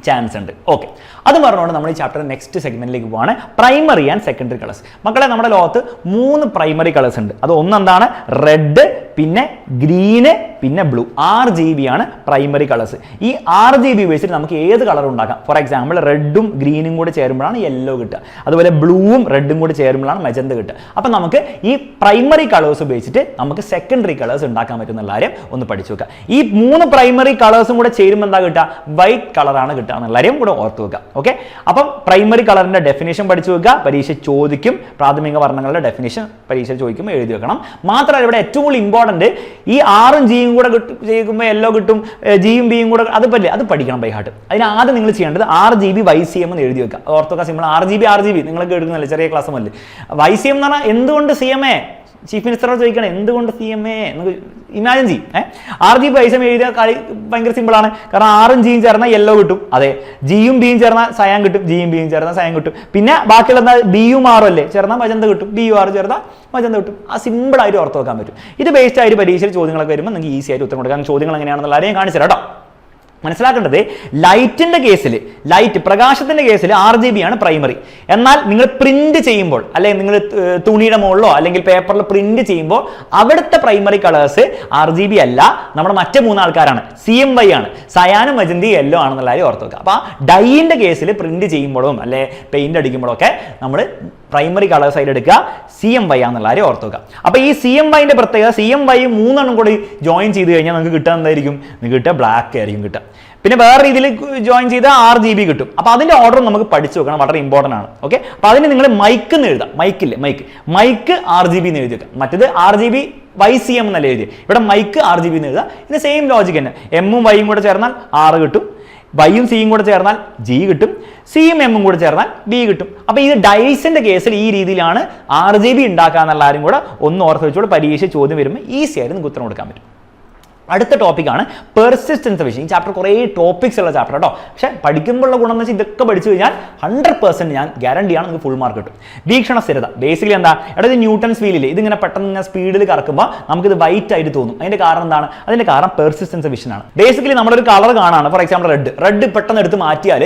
A: ചാൻസ് ഉണ്ട്. ഓക്കെ, അത് പറഞ്ഞുകൊണ്ട് നമ്മൾ ഈ ചാപ്റ്റർ നെക്സ്റ്റ് സെഗ്മെന്റിലേക്ക് പോവാണ്. Primary and secondary colours. മക്കളെ, നമ്മുടെ ലോകത്ത് 3 പ്രൈമറി കളേഴ്സ് ഉണ്ട്. അത് ഒന്നെന്താണ്? റെഡ്, പിന്നെ ഗ്രീന്, പിന്നെ ബ്ലൂ. RGB ആണ് പ്രൈമറി കളേഴ്സ്. ഈ RGB ഉപയോഗിച്ചിട്ട് നമുക്ക് ഏത് കളർ ഉണ്ടാക്കാം. ഫോർ എക്സാമ്പിൾ, റെഡും ഗ്രീനും കൂടെ ചേരുമ്പോഴാണ് യെല്ലോ കിട്ടുക. അതുപോലെ ബ്ലൂവും റെഡും കൂടെ ചേരുമ്പോഴാണ് മജന്ത കിട്ടുക. അപ്പം നമുക്ക് ഈ പ്രൈമറി കളേഴ്സ് ഉപയോഗിച്ചിട്ട് നമുക്ക് സെക്കൻഡറി കളേഴ്സ് ഉണ്ടാക്കാൻ പറ്റുന്ന കാര്യം ഒന്ന് പഠിച്ചു വെക്കുക. ഈ 3 പ്രൈമറി കളേഴ്സും കൂടെ ചേരുമ്പോൾ എന്താ കിട്ടുക? വൈറ്റ് കളറാണ് കിട്ടുക എന്നുള്ള കാര്യം കൂടെ ഓർത്ത് വെക്കുക. ഓക്കെ, അപ്പം പ്രൈമറി കളറിന്റെ ഡെഫിനേഷൻ പഠിച്ചു വെക്കുക. പരീക്ഷ ചോദിക്കും. പ്രാഥമിക വർണ്ണങ്ങളുടെ ഡെഫിനേഷൻ പരീക്ഷ ചോദിക്കുമ്പോൾ എഴുതി വെക്കണം. മാത്രമല്ല, ഇവിടെ ഏറ്റവും കൂടുതൽ ഇമ്പോർട്ടന്റ് ഈ R-ഉം G-യും കൂടെ ചെയ്യുമ്പോൾ യെല്ലോ കിട്ടും, G-യും B-യും കൂടെ അത് പഠിക്കണം ബൈ ഹാർട്ട്. അതിന് ആദ്യം നിങ്ങൾ ചെയ്യേണ്ടത് RGB YCM എന്ന് എഴുതി വെക്കുക. ഓർത്തോക്ക സിമ്പിൾ. RGB നിങ്ങൾക്ക് എടുക്കുന്നില്ല, ചെറിയ ക്ലാസ് മുതൽ. YCM എന്ന് പറഞ്ഞാൽ എന്തുകൊണ്ട് CMA? ചീഫ് മിനിസ്റ്ററോട് ചോദിക്കണേ എന്തുകൊണ്ട് CMA എന്ന് ഇമാജിൻ ചെയ്യും. RGB YCM എഴുതിയ ഭയങ്കര സിമ്പിളാണ്. കാരണം R-ഉം G-യും ചേർന്നാൽ യെല്ലോ കിട്ടും. അതെ, G-യും B-യും ചേർന്നാൽ സയാൻ കിട്ടും, G-യും B-യും ചേർന്നാൽ സയാൻ കിട്ടും. പിന്നെ ബാക്കിയുള്ള എന്താ? B-യും R-ഉം അല്ലേ ചേർന്നാൽ മജന്ത കിട്ടും, B-യും R ചേർന്നാൽ മജന്ത കിട്ടും. ആ സിമ്പിളായിട്ട് ഓർത്ത് വെക്കാൻ പറ്റും. ഇത് ബേസ്ഡ് ആയിട്ട് പരീക്ഷയിൽ ചോദ്യങ്ങളൊക്കെ വരുമ്പോൾ നിങ്ങൾക്ക് ഈസി ആയിട്ട് ഉത്തരം കൊടുക്കാം. ചോദ്യങ്ങൾ എങ്ങനെയാണെന്നുള്ള കാര്യം കാണിച്ചു തരാം കേട്ടോ. മനസ്സിലാക്കേണ്ടത്, ലൈറ്റിന്റെ കേസിൽ, പ്രകാശത്തിന്റെ കേസിൽ RGB ആണ് പ്രൈമറി. എന്നാൽ നിങ്ങൾ പ്രിന്റ് ചെയ്യുമ്പോൾ, അല്ലെങ്കിൽ നിങ്ങൾ തുണിയുടെ മുകളിലോ അല്ലെങ്കിൽ പേപ്പറിൽ പ്രിന്റ് ചെയ്യുമ്പോൾ അവിടുത്തെ പ്രൈമറി കളേഴ്സ് RGB അല്ല, നമ്മുടെ മറ്റേ 3 ആൾക്കാരാണ്. CMY ആണ്. സയാനും മജന്തി യെല്ലോ ആണെന്നുള്ള കാര്യം ഓർത്ത് വെക്കുക. അപ്പോൾ ഡൈയിന്റെ കേസിൽ പ്രിന്റ് ചെയ്യുമ്പോഴും അല്ലെ പെയിന്റ് അടിക്കുമ്പോഴും ഒക്കെ നമ്മൾ പ്രൈമറി കളേഴ്സ് ആയിട്ട് എടുക്കുക CMY ആണെന്നുള്ള കാര്യം ഓർത്ത് വെക്കുക. അപ്പോൾ ഈ CMYന്റെ പ്രത്യേകത, CMY 3 കൂടി ജോയിൻ ചെയ്ത് കഴിഞ്ഞാൽ നിങ്ങൾക്ക് കിട്ടുക എന്തായിരിക്കും? നിങ്ങൾക്ക് കിട്ടുക ബ്ലാക്ക് ആയിരിക്കും കിട്ടുക. പിന്നെ വേറെ രീതിയിൽ ജോയിൻ ചെയ്ത RGB കിട്ടും. അപ്പോൾ അതിന്റെ ഓർഡർ നമുക്ക് പഠിച്ചു വെക്കണം, വളരെ ഇമ്പോർട്ടൻ്റ് ആണ്. ഓക്കെ, അപ്പോൾ അതിന് നിങ്ങൾ മൈക്ക് എന്ന് എഴുതാം. മൈക്ക് RGB എന്ന് എഴുതി വെക്കാം. മറ്റേത് RGB YCM എന്നല്ല എഴുതി. ഇവിടെ മൈക്ക് RGB എന്ന് എഴുതാം. ഇത് സെയിം ലോജിക് തന്നെ. M-ഉം Y-യും കൂടെ ചേർന്നാൽ R കിട്ടും, Y-യും C-യും കൂടെ ചേർന്നാൽ G കിട്ടും, C-യും M-ഉം കൂടെ ചേർന്നാൽ B കിട്ടും. അപ്പോൾ ഇത് ഡൈസിന്റെ കേസിൽ ഈ രീതിയിലാണ് RGB ഉണ്ടാക്കുക എന്നുള്ള കാര്യം കൂടെ ഒന്ന് ഓർത്ത് വെച്ചോട്. പരീക്ഷ ചോദ്യം വരുമ്പോൾ ഈസി ആയിട്ട് നിങ്ങൾക്ക് ഉത്തരം കൊടുക്കാൻ പറ്റും. അടുത്ത ടോപ്പിക്കാണ് പെർസിസ്റ്റൻസ് ഓഫ് വിഷൻ. ഈ ചാപ്റ്റർ കുറേ ടോപ്പിക്സ് ഉള്ള ചാപ്റ്റർ കേട്ടോ. പക്ഷേ പഠിക്കുമ്പോഴുള്ള ഗുണം എന്ന് വെച്ചാൽ ഇതൊക്കെ പഠിച്ചു കഴിഞ്ഞാൽ 100% ഞാൻ ഗ്യാരണ്ടിയാണ് നിങ്ങൾക്ക് ഫുൾ മാർക്ക് കിട്ടും. വീക്ഷണ സ്ഥിരത ബേസിക്കലി എന്താ? ഇത് ന്യൂട്ടൺസ് വീലില്ലേ, ഇതിങ്ങനെ പെട്ടെന്ന് സ്പീഡിൽ കറക്കുമ്പോൾ നമുക്കിത് വൈറ്റ് ആയിട്ട് തോന്നും. അതിന്റെ കാരണം എന്താണ്? അതിന്റെ കാരണം പെർസിസ്റ്റൻസ് ഓഫ് വിഷൻ ആണ്. ബേസിക്കലി നമ്മളൊരു കളർ കാണാണ്. ഫോർ എക്സാമ്പിൾ റെഡ് പെട്ടെന്ന് എടുത്ത് മാറ്റിയാൽ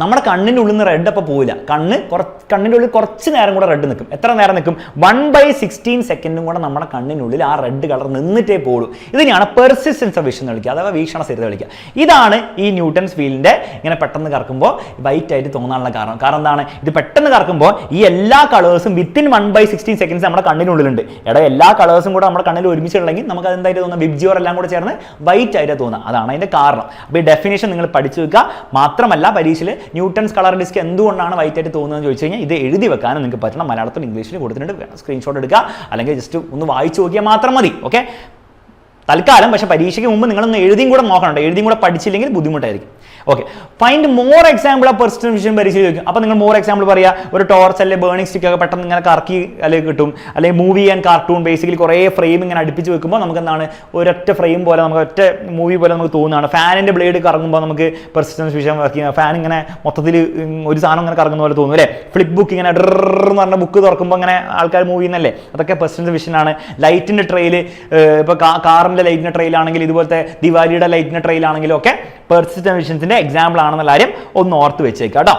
A: നമ്മുടെ കണ്ണിൻ്റെ ഉള്ളിൽ നിന്ന് റെഡ് അപ്പോൾ പോവില്ല. കണ്ണിൻ്റെ ഉള്ളിൽ കുറച്ച് നേരം കൂടെ റെഡ് നിൽക്കും. എത്ര നേരം നിൽക്കും? 1/16 സെക്കൻഡും കൂടെ നമ്മുടെ കണ്ണിനുള്ളിൽ ആ റെഡ് കളർ നിന്നിട്ടേ പോകുള്ളൂ. ഇതിനെയാണ് പെർസിസ്റ്റൻസ് ഓഫ് വിഷൻ എന്ന് വിളിക്കുക, അഥവാ വീക്ഷണ സ്ഥിരത വിളിക്കുക. ഇതാണ് ഈ ന്യൂട്ടൺസ് ഫീൽഡിന്റെ ഇങ്ങനെ പെട്ടെന്ന് കറക്കുമ്പോൾ വൈറ്റ് ആയിട്ട് തോന്നാനുള്ള കാരണം. കാരണം എന്താണ്? ഇത് പെട്ടെന്ന് കറക്കുമ്പോൾ ഈ എല്ലാ കളേഴ്സും വിത്തിൻ 1/16 സെക്കൻഡ്സ് നമ്മുടെ കണ്ണിനുള്ളിലുണ്ട്. എല്ലാ കളേഴ്സും കൂടെ നമ്മുടെ കണ്ണിൽ ഒരുമിച്ചുണ്ടെങ്കിൽ നമുക്ക് അത് എന്തായിട്ട് തോന്നുക? വിബ്ജിയോർ എല്ലാം കൂടെ ചേർന്ന് വൈറ്റ് ആയിട്ട് തോന്നുക. അതാണ് അതിന്റെ കാരണം. അപ്പോൾ ഈ ഡെഫിനേഷൻ നിങ്ങൾ പഠിച്ചു വെക്കുക. മാത്രമല്ല, പരീക്ഷയിൽ ന്യൂട്ടൺസ് കളർ ഡിസ്ക് എന്തുകൊണ്ടാണ് വൈറ്റ് ആയിട്ട് തോന്നുന്നതെന്ന് ചോദിച്ചു കഴിഞ്ഞാൽ ഇത് എഴുതി വെക്കാനും നിങ്ങൾക്ക് പറ്റണം. മലയാളത്തിൽ ഇംഗ്ലീഷിൽ കൊടുത്തിട്ടുണ്ട്. സ്ക്രീൻഷോട്ട് എടുക്കുക, അല്ലെങ്കിൽ ജസ്റ്റ് ഒന്ന് വായിച്ചു നോക്കിയാൽ മാത്രം മതി. ഓക്കെ, തൽക്കാലം. പക്ഷേ പരീക്ഷയ്ക്ക് മുമ്പ് നിങ്ങളൊന്ന് എഴുതിയും കൂടെ നോക്കണം. എഴുതിയും കൂടെ പഠിച്ചില്ലെങ്കിൽ ബുദ്ധിമുട്ടായിരിക്കും. Okay, find more example of persistent vision പരീക്ഷ ചോദിക്കും. അപ്പോൾ നിങ്ങൾ മോർ എക്സാമ്പിൾ പറയുക. ഒരു ടോർച്ച് അല്ലെങ്കിൽ ബേണിംഗ് സ്റ്റിക്ക് ഒക്കെ പെട്ടെന്ന് ഇങ്ങനെ കറക്കി അല്ലെങ്കിൽ കിട്ടും. അല്ലെങ്കിൽ മൂവി ആൻഡ് കാർട്ടൂൺ ബേസിക്കലി കുറേ ഫ്രെയിം ഇങ്ങനെ അടുപ്പിച്ച് വെക്കുമ്പോൾ നമുക്ക് എന്താണ് ഒരൊറ്റ ഫ്രെയിം പോലെ നമുക്ക് ഒറ്റ മൂവി പോലെ നമുക്ക് തോന്നുകയാണ്. ഫാനിൻ്റെ ബ്ലേഡ് കറങ്ങുമ്പോൾ നമുക്ക് പെർസിസ്റ്റൻസ് വിഷൻ വർക്ക് ചെയ്യുക. ഫാൻ ഇങ്ങനെ മൊത്തത്തിൽ ഒരു സാധനം ഇങ്ങനെ കറങ്ങുന്ന പോലെ തോന്നും അല്ലേ. ഫ്ലിപ്പ് ബുക്ക് ഇങ്ങനെ ഡ്രെന്ന് പറഞ്ഞ ബുക്ക് തുറക്കുമ്പോൾ അങ്ങനെ ആൾക്കാർ മൂവ് ചെയ്യുന്നല്ലേ, അതൊക്കെ പെർസിസ്റ്റൻസ് വിഷനാണ്. ലൈറ്റിൻ്റെ ട്രെയിൽ, ഇപ്പോൾ കാറിൻ്റെ ലൈറ്റിൻ്റെ ട്രെയിലാണെങ്കിൽ ഇതുപോലത്തെ ദിവാലിയുടെ ലൈറ്റിൻ്റെ ട്രെയിലാണെങ്കിലും ഒക്കെ പെർസിസ്റ്റന്റ് വിഷൻസിന്റെ എക്സാമ്പിൾ ആണെന്നുള്ള കാര്യം ഒന്ന് ഓർത്ത് വെച്ചേക്കാം കേട്ടോ.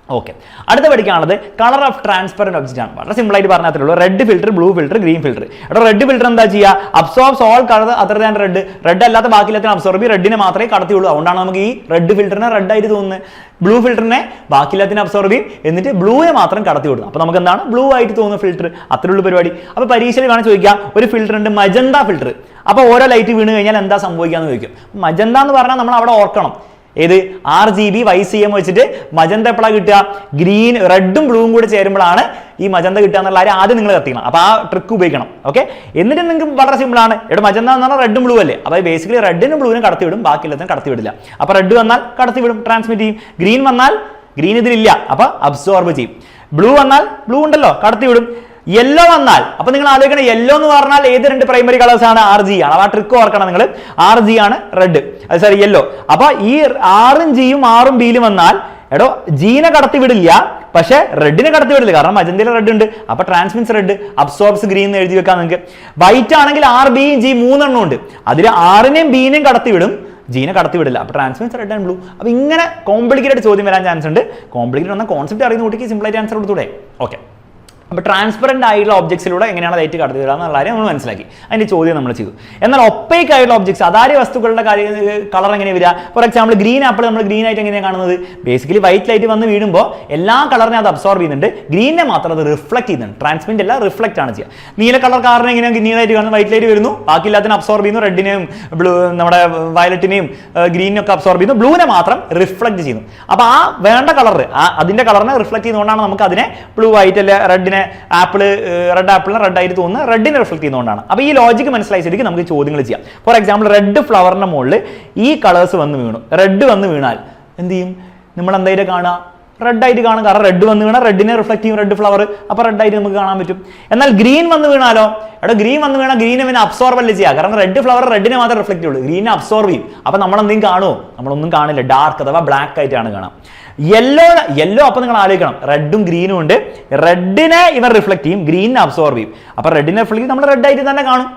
A: ഓക്കെ, അടുത്ത പഠിക്കാനുള്ളത് കളർ ഓഫ് ട്രാൻസ്പെറന്റ് ഒബ്ജക്റ്റ് ആണ്. വളരെ സിമ്പിൾ ആയിട്ട് പറഞ്ഞാൽ ഉള്ളൂ. Red filter, blue filter, green filter. ഇവിടെ റെഡ് ഫിൽറ്റർ എന്താ ചെയ്യുക? Absorbs all colour other than red. Red അല്ലാത്ത ബാക്കിയെല്ലാത്തിനും അബ്സോർബ് ചെയ്യും, റെഡിനെ മാത്രമേ കടത്തിയുള്ളൂ. അതുകൊണ്ടാണ് നമുക്ക് ഈ റെഡ് ഫിൽറ്ററിനെ റെഡ് ആയിട്ട് തോന്നുന്നത്. ബ്ലൂ ഫിൽറ്ററിനെ ബാക്കിയെല്ലാത്തിനും അബ്സോർബ് ചെയ്യും, എന്നിട്ട് ബ്ലൂവിനെ മാത്രം കടത്തി വിടും. അപ്പോൾ നമുക്ക് എന്താണ് ബ്ലൂ ആയിട്ട് തോന്നുന്ന ഫിൽറ്റർ. അത്രയുള്ള പരിപാടി. അപ്പോൾ പരീക്ഷയിൽ വേണം ചോദിക്കാം, ഒരു ഫിൽറ്റർ ഉണ്ട് മജന്ത ഫിൽറ്റർ. അപ്പോൾ ഓരോ ലൈറ്റ് വീണ് കഴിഞ്ഞാൽ എന്താ സംഭവിക്കാന്ന് ചോദിക്കും. മജന്ത എന്ന് പറഞ്ഞാൽ നമ്മൾ അവിടെ ഓർക്കണം, ഏത് RGB YCM വെച്ചിട്ട് മജന്ത എപ്പോഴാണ് കിട്ടുക? ഗ്രീൻ, റെഡും ബ്ലൂവും കൂടെ ചേരുമ്പോഴാണ് ഈ മജന്ത കിട്ടുക എന്നുള്ള കാര്യം ആദ്യം നിങ്ങൾ എത്തിക്കണം. അപ്പോൾ ആ ട്രിക്ക് ഉപയോഗിക്കണം. ഓക്കെ, എന്നിട്ട് നിങ്ങൾക്ക് വളരെ സിമ്പിൾ ആണ്. ഇവിടെ മജന്ത എന്ന് പറഞ്ഞാൽ റെഡും ബ്ലൂ അല്ലേ. അപ്പോൾ ബേസിക്കലി റെഡിനും ബ്ലൂവിനും കടത്തി വിടും, ബാക്കിയെല്ലാത്തിനും കടത്തി വിടില്ല. അപ്പോൾ റെഡ് വന്നാൽ കടത്തി വിടും, ട്രാൻസ്മിറ്റ് ചെയ്യും. ഗ്രീൻ വന്നാൽ ഗ്രീൻ ഇതിലില്ല, അപ്പോൾ അബ്സോർബ് ചെയ്യും. ബ്ലൂ വന്നാൽ ബ്ലൂ ഉണ്ടല്ലോ, കടത്തി വിടും. യെല്ലോ വന്നാൽ, അപ്പൊ നിങ്ങൾ ആലോചിക്കണം, യെല്ലോ എന്ന് പറഞ്ഞാൽ ഏത് രണ്ട് പ്രൈമറി കളേഴ്സ് ആണ്? RG ആണ്. അപ്പോൾ ആ ട്രിക്ക് ഓർക്കണം നിങ്ങൾ. RG ആണ് റെഡ്, സോറി യെല്ലോ. അപ്പൊ ഈ ആറും ജിയും ആറും ബിയിലും വന്നാൽ എടോ ജീനെ കടത്തി വിടില്ല, പക്ഷെ റെഡിനെ കടത്തി വിടില്ല, കാരണം മജന്തയിൽ റെഡ് ഉണ്ട്. അപ്പൊ ട്രാൻസ്മിറ്റ്സ് റെഡ്, അബ്സോർബ്സ് ഗ്രീൻ എന്ന് എഴുതി വെക്കാം നിങ്ങൾക്ക്. വൈറ്റ് ആണെങ്കിൽ RB G മൂന്നെണ്ണം ഉണ്ട്, അതിൽ ആറിനെയും ബിനെയും കടത്തി വിടും, ജീനെ കടത്തി വിടില്ല. അപ്പോൾ ട്രാൻസ്മിറ്റ്സ് റെഡ് ആൻഡ് ബ്ലൂ. അപ്പോൾ ഇങ്ങനെ കോംപ്ലിക്കേറ്റഡ് ചോദ്യം വരാൻ ചാൻസ് ഉണ്ട്. കോംപ്ലിക്കേറ്റഡ് വന്ന കോൺസെപ്റ്റ് അറിയുന്ന കുട്ടിക്ക് സിമ്പിൾ ആയിട്ട് ആൻസർ കൊടുത്തൂടെ? ഓക്കെ, അപ്പോൾ ട്രാൻസ്പെറന്റ് ആയിട്ടുള്ള ഒബ്ജക്ട്സിലൂടെ എങ്ങനെയാണ് ലൈറ്റ് കടത്തി വിടുക എന്നുള്ള കാര്യം നമ്മൾ മനസ്സിലാക്കി. അതിന്റെ ചോദ്യം നമ്മൾ ചെയ്തു. എന്നാൽ ഒപ്പേക്ക് ആയിട്ടുള്ള ഒബ്ജക്ട്സ്, അതാര്യ വസ്തുക്കളുടെ കളർ എങ്ങനെ വരിക? ഫോർ എക്സാമ്പിൾ ഗ്രീൻ ആപ്പിൾ നമ്മൾ ഗ്രീൻ ആയിട്ട് എങ്ങനെയാണ് കാണുന്നത്? ബേസിക്കലി വൈറ്റ് ലൈറ്റ് വന്ന് വീഴുമ്പോൾ എല്ലാ കളറിനെ അത് അബ്സോർബ് ചെയ്യുന്നുണ്ട്, ഗ്രീനെ മാത്രം അത് റിഫ്ലക്ട് ചെയ്യുന്നുണ്ട്. ട്രാൻസ്മിറ്റ് അല്ല, റിഫ്ലക്ട് ആണ് ചെയ്യുക. നീല കളർ കാറിനെ എങ്ങനെയാണ് നീലായിട്ട് കാണുന്നത്? വൈറ്റ് ലൈറ്റ് വരുന്നു, ബാക്കി എല്ലാത്തിനും അബ്സോർബ് ചെയ്യുന്നു, റെഡിനെയും ബ്ലൂ നമ്മുടെ വയലറ്റിനെയും ഗ്രീനും ഒക്കെ അബ്സോർബ് ചെയ്യുന്നു, ബ്ലൂവിനെ മാത്രം റിഫ്ലക്ട് ചെയ്യുന്നു. അപ്പോൾ ആ വേണ്ട കളർ അതിന്റെ കളറിനെ റിഫ്ലക്ട് ചെയ്യുന്നതുകൊണ്ടാണ് നമുക്ക് അതിനെ ബ്ലൂ വൈറ്റ് അല്ലെ റെഡിനെ ആപ്പിള് റെഡ് ആപ്പിളിനെ റെഡ് ആയിട്ട് തോന്നുന്നത് റെഡിനെ റിഫ്ലക്ട് ചെയ്യുന്നതുകൊണ്ടാണ്. അപ്പോൾ ഈ ലോജിക്ക് മനസ്സിലാക്കിയിട്ട് നമുക്ക് ചോദ്യങ്ങൾ ചെയ്യാം. ഫോർ എക്സാമ്പിൾ റെഡ് ഫ്ലവറിന്റെ മുകളിൽ ഈ കളേഴ്സ് വന്ന് വീണു, റെഡ് വന്ന് വീണാൽ എന്ത് ചെയ്യും? നമ്മൾ എന്തായിട്ട് കാണുക? റെഡ് ആയിട്ട് കാണും, കാരണം റെഡ് വന്ന് വീണാൽ റെഡിനെ റിഫ്ലക്ട് ചെയ്യും റെഡ് ഫ്ലവർ, അപ്പോൾ റെഡ് ആയിട്ട് നമുക്ക് കാണാൻ പറ്റും. എന്നാൽ ഗ്രീൻ വന്ന് വീണാലോ? എവിടെ ഗ്രീൻ വന്ന് വീണാൽ ഗ്രീനെ പിന്നെ അബ്സോർബ് അല്ലേ ചെയ്യുക, കാരണം റെഡ് ഫ്ലവർ റെഡിനെ മാത്രമേ റിഫ്ലക്ട് ചെയ്യുള്ളൂ, ഗ്രീനെ അബ്സോർബ് ചെയ്യും. അപ്പോൾ നമ്മൾ എന്തെങ്കിലും കാണുമോ? നമ്മളൊന്നും കാണില്ല, ഡാർക്ക് അഥവാ ബ്ലാക്ക് ആയിട്ടാണ് കാണാം. യെല്ലോ അപ്പോൾ നിങ്ങൾ ആലോചിക്കണം, റെഡും ഗ്രീനും ഉണ്ട്, റെഡിനെ ഇവർ റിഫ്ലക്ട് ചെയ്യും, ഗ്രീനിനെ അബ്സോർബ് ചെയ്യും. അപ്പോൾ റെഡിനെ റിഫ്ലക്ട് ചെയ്യും, നമ്മൾ റെഡ് ആയിട്ട് തന്നെ കാണും.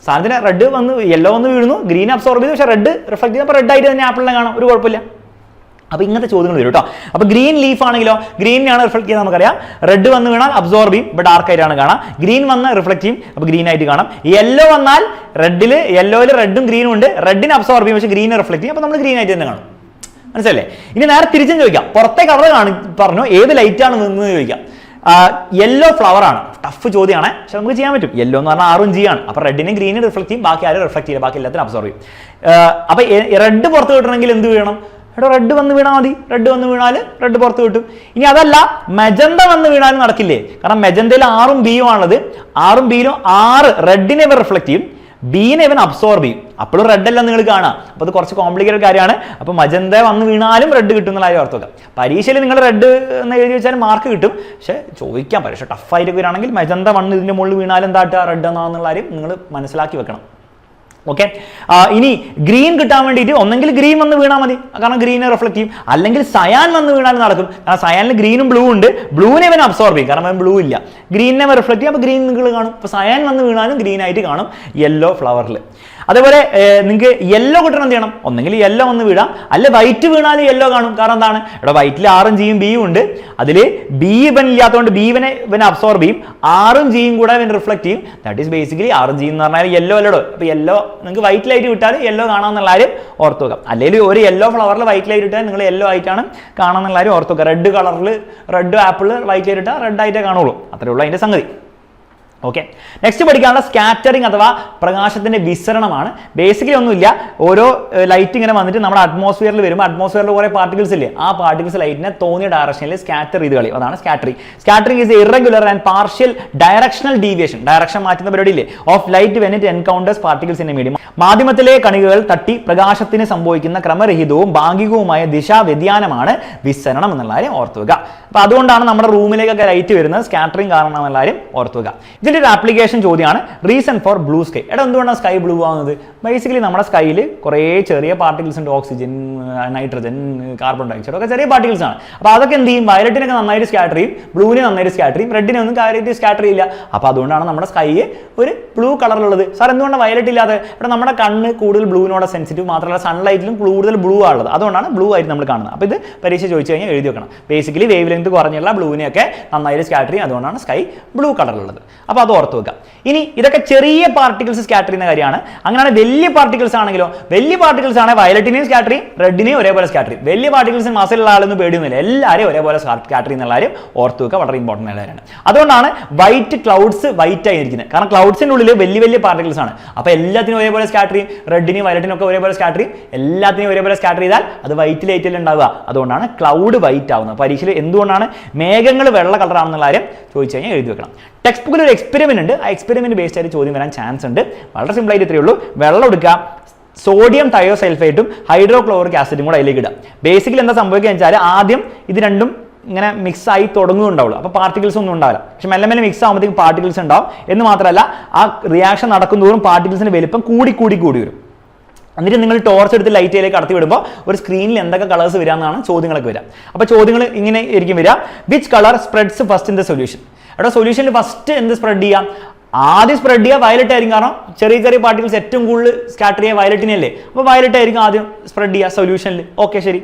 A: സാധനത്തിന് റെഡ് വന്ന് യെല്ലോ വന്ന് വീഴുന്നു, ഗ്രീൻ അബ്സോർബ് ചെയ്തു, പക്ഷേ റെഡ് റിഫ്ലക്ട് ചെയ്യും, അപ്പോൾ റെഡ് ആയിട്ട് തന്നെ ആപ്പിളിനെ കാണാം, ഒരു കുഴപ്പമില്ല. അപ്പോൾ ഇങ്ങനത്തെ ചോദ്യങ്ങൾ വരും കേട്ടോ. അപ്പോൾ ഗ്രീൻ ലീഫ് ആണെങ്കിലോ ഗ്രീനാണ് റിഫ്ലക്ട് ചെയ്യുന്നത് നമുക്കറിയാം, റെഡ് വന്ന് വീണാൽ അബ്സോർബ് ചെയ്യും, ഇപ്പോൾ ഡാർക്ക് ആയിട്ടാണ് കാണാം. ഗ്രീൻ വന്ന് റിഫ്ലക്ട് ചെയ്യും, അപ്പോൾ ഗ്രീൻ ആയിട്ട് കാണാം. യെല്ലോ വന്നാൽ യെല്ലോയിൽ റെഡും ഗ്രീനും ഉണ്ട്, റെഡിനെ അബ്സോർബ് ചെയ്യും, പക്ഷേ ഗ്രീനെ റിഫ്ലക്ട് ചെയ്യും, അപ്പോൾ നമ്മൾ ഗ്രീൻ ആയിട്ട് തന്നെ കാണും. മനസ്സിലല്ലേ? ഇനി നേരെ തിരിച്ചും ചോദിക്കാം, പുറത്തെ കളർ പറഞ്ഞു ഏത് ലൈറ്റാണ് നിന്ന് ചോദിക്കാം. യെല്ലോ ഫ്ലവർ ആണ്, ടഫ് ചോദ്യമാണ്, പക്ഷെ നമുക്ക് ചെയ്യാൻ പറ്റും. യെല്ലോ എന്ന് പറഞ്ഞാൽ ആറും ജി ആണ്, അപ്പോൾ റെഡിനെ ഗ്രീനെ റിഫ്ലക്ട് ചെയ്യും, ബാക്കി ആരും റിഫ്ലക്ട് ചെയ്യില്ല, ബാക്കി എല്ലാത്തിനും അബ്സോർബ് ചെയ്യും. അപ്പോൾ റെഡ് പുറത്ത് കിട്ടണമെങ്കിൽ എന്ത് വേണം? എടോ റെഡ് വന്ന് വീണാൽ മതി, റെഡ് വന്ന് വീണാൽ റെഡ് പുറത്ത് കിട്ടും. ഇനി അതല്ല മെജന്ത വന്ന് വീണാലും നടക്കില്ലേ, കാരണം മെജന്തയിൽ ആറും ബിയും ആണുള്ളത്, ആറും ബിയിലും 6 റെഡിനെ ഇവർ റിഫ്ലക്ട് ചെയ്യും, ബീനെ ഇവൻ അബ്സോർബ് ചെയ്യും, അപ്പോഴും റെഡ് അല്ല നിങ്ങൾ കാണാം. അപ്പോൾ അത് കുറച്ച് കോംപ്ലിക്കേറ്റഡ് കാര്യമാണ്. അപ്പോൾ മജന്ത വന്ന് വീണാലും റെഡ് കിട്ടുന്ന കാര്യം ഓർത്ത് വെക്കാം. പരീക്ഷയിൽ നിങ്ങൾ റെഡ് എന്ന് എഴുതി വെച്ചാൽ മാർക്ക് കിട്ടും, പക്ഷേ ചോദിക്കാൻ പരീക്ഷ ടഫായിട്ട് വരികയാണെങ്കിൽ മജന്ത വന്ന് ഇതിൻ്റെ മുകളിൽ വീണാലും എന്താട്ടുക റെഡ് എന്നാന്നുള്ള കാര്യം നിങ്ങൾ മനസ്സിലാക്കി വെക്കണം. ഓക്കെ, ഇനി ഗ്രീൻ കിട്ടാൻ വേണ്ടിയിട്ട് ഒന്നെങ്കിൽ ഗ്രീൻ വന്ന് വീണാൽ മതി, കാരണം ഗ്രീനെ റിഫ്ലക്ട് ചെയ്യും, അല്ലെങ്കിൽ സയാൻ വന്ന് വീണാലും നടക്കും, കാരണം സയാനിൽ ഗ്രീനും ബ്ലൂ ഉണ്ട്, ബ്ലൂവിനെ ഇവൻ അബ്സോർബ് ചെയ്യും, കാരണം അവൻ ബ്ലൂ ഇല്ല, ഗ്രീനിനെ റിഫ്ലക്ട് ചെയ്യും, അപ്പോൾ ഗ്രീൻ നിങ്ങൾ കാണും. അപ്പോൾ സയാൻ വന്ന് വീണാലും ഗ്രീൻ ആയിട്ട് കാണും യെല്ലോ ഫ്ലവറിൽ. അതേപോലെ നിങ്ങൾക്ക് യെല്ലോ കിട്ടണം എന്ത് ചെയ്യണം? ഒന്നെങ്കിൽ യെല്ലോ വന്ന് വീഴാം, അല്ലെ വൈറ്റ് വീണാലും യെല്ലോ കാണും. കാരണം എന്താണ്? ഇവിടെ വൈറ്റിൽ ആറും ജിയും ബിയും ഉണ്ട്, അതിൽ ബി ഇവൻ ഇല്ലാത്തതുകൊണ്ട് ബി ഇവനെ അബ്സോർബ് ചെയ്യും, ആറും ജിയും കൂടെ ഇവൻ റിഫ്ലക്ട് ചെയ്യും. ദാറ്റ് ഈസ് ബേസിക്കലി ആറും ജി എന്ന് പറഞ്ഞാൽ യെല്ലോ അല്ലടോ. അപ്പോൾ യെല്ലോ നിങ്ങൾക്ക് വൈറ്റ് ലൈറ്റ് കിട്ടാൽ യെല്ലോ കാണാമെന്നുള്ള കാര്യം ഓർത്ത് വെക്കാം. അല്ലെങ്കിൽ ഒരു യെല്ലോ ഫ്ലവറിൽ വൈറ്റ് ലൈറ്റ് ഇട്ടാൽ നിങ്ങൾ യെല്ലോ ആയിട്ടാണ് കാണാമെന്നുള്ള കാര്യം ഓർത്ത് വെക്കുക. റെഡ് കളറിൽ റെഡ് ആപ്പിൾ വൈറ്റ് ലൈറ്റ് ഇട്ടാൽ റെഡ് ആയിട്ടേ കാണുള്ളൂ, അത്രേ ഉള്ളൂ അതിൻ്റെ സംഗതി. ഓക്കെ, നെക്സ്റ്റ് പഠിക്കാനുള്ള സ്കാറ്ററിംഗ് അഥവാ പ്രകാശത്തിന്റെ വിസരണമാണ്. ബേസിക്കലി ഒന്നുമില്ല, ഓരോ ലൈറ്റ് ഇങ്ങനെ വന്നിട്ട് നമ്മുടെ അറ്റ്മോസ്ഫിയറിൽ വരുമ്പോൾ അറ്റ്മോസ്ഫിയറിൽ കുറേ പാർട്ടിക്കിൾസ് ഇല്ലേ, ആ പാർട്ടിക്കിൾസ് ലൈറ്റിനെ തോന്നിയ ഡയറക്ഷനിൽ സ്കാറ്റർ ചെയ്ത് കളയും. അതാണ് scattering. Scattering is irregular and partial directional deviation, direction മാറ്റുന്ന പരിപാടിയില്ലേ, of light when it encounters particles in a medium. മാധ്യമത്തിലെ കണികകൾ തട്ടി പ്രകാശത്തിന് സംഭവിക്കുന്ന ക്രമരഹിതവും ഭാഗികവുമായ ദിശാ വ്യതിയാനമാണ് വിസരണം എന്നുള്ള കാര്യം ഓർത്തുവെക്കുക. അപ്പൊ അതുകൊണ്ടാണ് നമ്മുടെ റൂമിലേക്കൊക്കെ ലൈറ്റ് വരുന്നത് സ്കാറ്ററിംഗ് കാരണം എന്നുള്ള കാര്യം ഓർത്തുവെക്കുക. ഇതിന്റെ ഒരു ആപ്ലിക്കേഷൻ ചോദ്യമാണ് റീസൺ ഫോർ ബ്ലൂ സ്കൈ. എന്തുകൊണ്ടാണ് സ്കൈ ബ്ലൂ ആവുന്നത്? ബേസിക്കലി നമ്മുടെ സ്കൈയിൽ കുറേ ചെറിയ പാർട്ടിക്കിൾസ് ഉണ്ട്, ഓക്സിജൻ, നൈട്രജൻ, കാർബൺ ഡയോക്സൈഡ് ഒക്കെ ചെറിയ പാർട്ടിക്കിൾസ് ആണ്. അപ്പോൾ അതൊക്കെ എന്ത് ചെയ്യും? വയലറ്റിനൊക്കെ നന്നായിട്ട് സ്കാറ്റർ ചെയ്യും, ബ്ലൂവിനെ നന്നായിട്ട് സ്കാറ്റർ ചെയ്യും, റെഡിനെ ഒന്നും കാര്യമായിട്ട് സ്കാറ്റർ ചെയ്യില്ല. അപ്പോൾ അതുകൊണ്ടാണ് നമ്മുടെ സ്കൈ ഒരു ബ്ലൂ കളറിലുള്ളത്. സാർ എന്തുകൊണ്ടാണ് വയലറ്റ് ഇല്ലാതെ? ഇവിടെ നമ്മുടെ കണ്ണ് കൂടുതൽ ബ്ലൂവിനോട് സെൻസിറ്റീവ്, മാത്രമല്ല സൺലൈറ്റിലും കൂടുതൽ ബ്ലൂ ആണുള്ളത്, അതുകൊണ്ടാണ് ബ്ലൂ ആയിട്ട് നമ്മൾ കാണുന്നത്. അപ്പോൾ ഇത് പരീക്ഷ ചോദിച്ചു കഴിഞ്ഞാൽ എഴുതി വെക്കണം. ബേസിക്കലി വേവ് ലെങ്ത് കുറഞ്ഞുള്ള ബ്ലൂവിനെയൊക്കെ നന്നായിട്ട് സ്കാറ്റർ ചെയ്യും, അതുകൊണ്ടാണ് സ്കൈ ബ്ലൂ കളറിലുള്ളത്. അപ്പോൾ അത് ഓർത്ത് വെക്കുക. ഇനി ഇതൊക്കെ ചെറിയ പാർട്ടിക്കിൾസ് സ്കാറ്റർ ചെയ്യുന്ന കാര്യമാണ്. അങ്ങനെയാണ് വലിയ പാർട്ടിക്കിൾസ് ആണെങ്കിലോ, വലിയ പാർട്ടിക്കിൾസ് ആണെങ്കിൽ വയലറ്റിനെയും സ്കാറ്റർ ചെയ്യും, റെഡിനെയും ഒരേപോലെ സ്കാറ്റർ ചെയ്യും. വലിയ പാർട്ടിക്കിൾസ് മസിലുള്ള ആളൊന്നും പേടിയൊന്നുമില്ല, എല്ലാവരും ഒരേപോലെ സ്കാറ്റർ ചെയ്യുന്ന കാര്യം ഓർത്ത് വെക്കുക, വളരെ ഇമ്പോർട്ടൻ്റ് ആയ കാര്യമാണ്. അതുകൊണ്ടാണ് വൈറ്റ് ക്ലൗഡ്സ് വൈറ്റ് ആയിരിക്കുന്നത്. കാരണം ക്ലൗഡ്സിൻ്റെ ഉള്ളിൽ വലിയ വലിയ പാർട്ടിക്കിൾസ് ആണ്. അപ്പോൾ എല്ലാത്തിനും ഒരേപോലെ സ്കാറ്റർ ചെയ്യും, റെഡിനെയും വയലറ്റിനും ഒക്കെ ഒരേപോലെ സ്കാറ്റർ ചെയ്യും. എല്ലാത്തിനും ഒരേപോലെ സ്കാറ്റർ ചെയ്താൽ അത് വൈറ്റ് ലൈറ്റിൽ ഉണ്ടാവുക. അതുകൊണ്ടാണ് ക്ലൗഡ് വൈറ്റ് ആവുന്നത്. പരീക്ഷയിൽ എന്തുകൊണ്ടാണ് മേഘങ്ങൾ വെള്ള കളറാണെന്നുള്ള കാര്യം ചോദിച്ചു കഴിഞ്ഞാൽ എഴുതി വെക്കണം. ടെക്സ്റ്റ് ബുക്കിൽ ഒരു എക്സ്പെരിമെന്റ് ഉണ്ട്, ആ എക്സ്പെരിമെന്റ് ബേസ്ഡ് ആയിട്ട് ചോദ്യം വരാൻ ചാൻസ് ഉണ്ട്. വളരെ സിമ്പിൾ ആയിട്ട് ഇത്രയേ ഉള്ളൂ. വെള്ളം എടുക്കുക, സോഡിയം തയോസൾഫേറ്റും ഹൈഡ്രോക്ലോറിക് ആസിഡും കൂടെ അതിലേക്ക് ഇടുക. ബേസിക്കലി എന്താ സംഭവിക്കുക വെച്ചാൽ ആദ്യം ഇത് രണ്ടും ഇങ്ങനെ മിക്സ് ആയി തുടങ്ങുന്നുണ്ടാവുള്ളൂ, അപ്പോൾ പാർട്ടിക്കിൾസ് ഒന്നും ഉണ്ടാവില്ല. പക്ഷെ മെല്ലെ മെല്ലെ മിക്സ് ആകുമ്പോഴത്തേക്കും പാർട്ടിക്കിൾസ് ഉണ്ടാവും. എന്ന് മാത്രമല്ല ആ റിയാക്ഷൻ നടക്കുന്നതോറും പാർട്ടിക്കിൾസിന്റെ വലിപ്പം കൂടി വരും. എന്നിട്ട് നിങ്ങൾ ടോർച്ച് എടുത്ത് ലൈറ്റിലേക്ക് കടത്തി വിടുമ്പോൾ ഒരു സ്ക്രീനിൽ എന്തൊക്കെ കളേഴ്സ് വരാമെന്നാണ് ചോദ്യങ്ങളൊക്കെ വരിക. അപ്പോൾ ചോദ്യങ്ങൾ ഇങ്ങനെ ആയിരിക്കും വരിക: which colour spreads first in the solution? അവിടെ സൊല്യൂഷനിൽ ഫസ്റ്റ് എന്ത് സ്പ്രെഡ് ചെയ്യാം? ആദ്യം സ്പ്രെഡ് ചെയ്യുക വയലറ്റ് ആയിരിക്കും, കാരണം ചെറിയ ചെറിയ പാർട്ടിക്കിൾസ് ഏറ്റവും കൂടുതൽ സ്കാറ്റർ ചെയ്യുക വയലറ്റിനല്ലേ, അപ്പോൾ വയലറ്റ് ആയിരിക്കും ആദ്യം സ്പ്രെഡ് ചെയ്യുക സൊല്യൂഷനിൽ. ഓക്കെ, ശരി.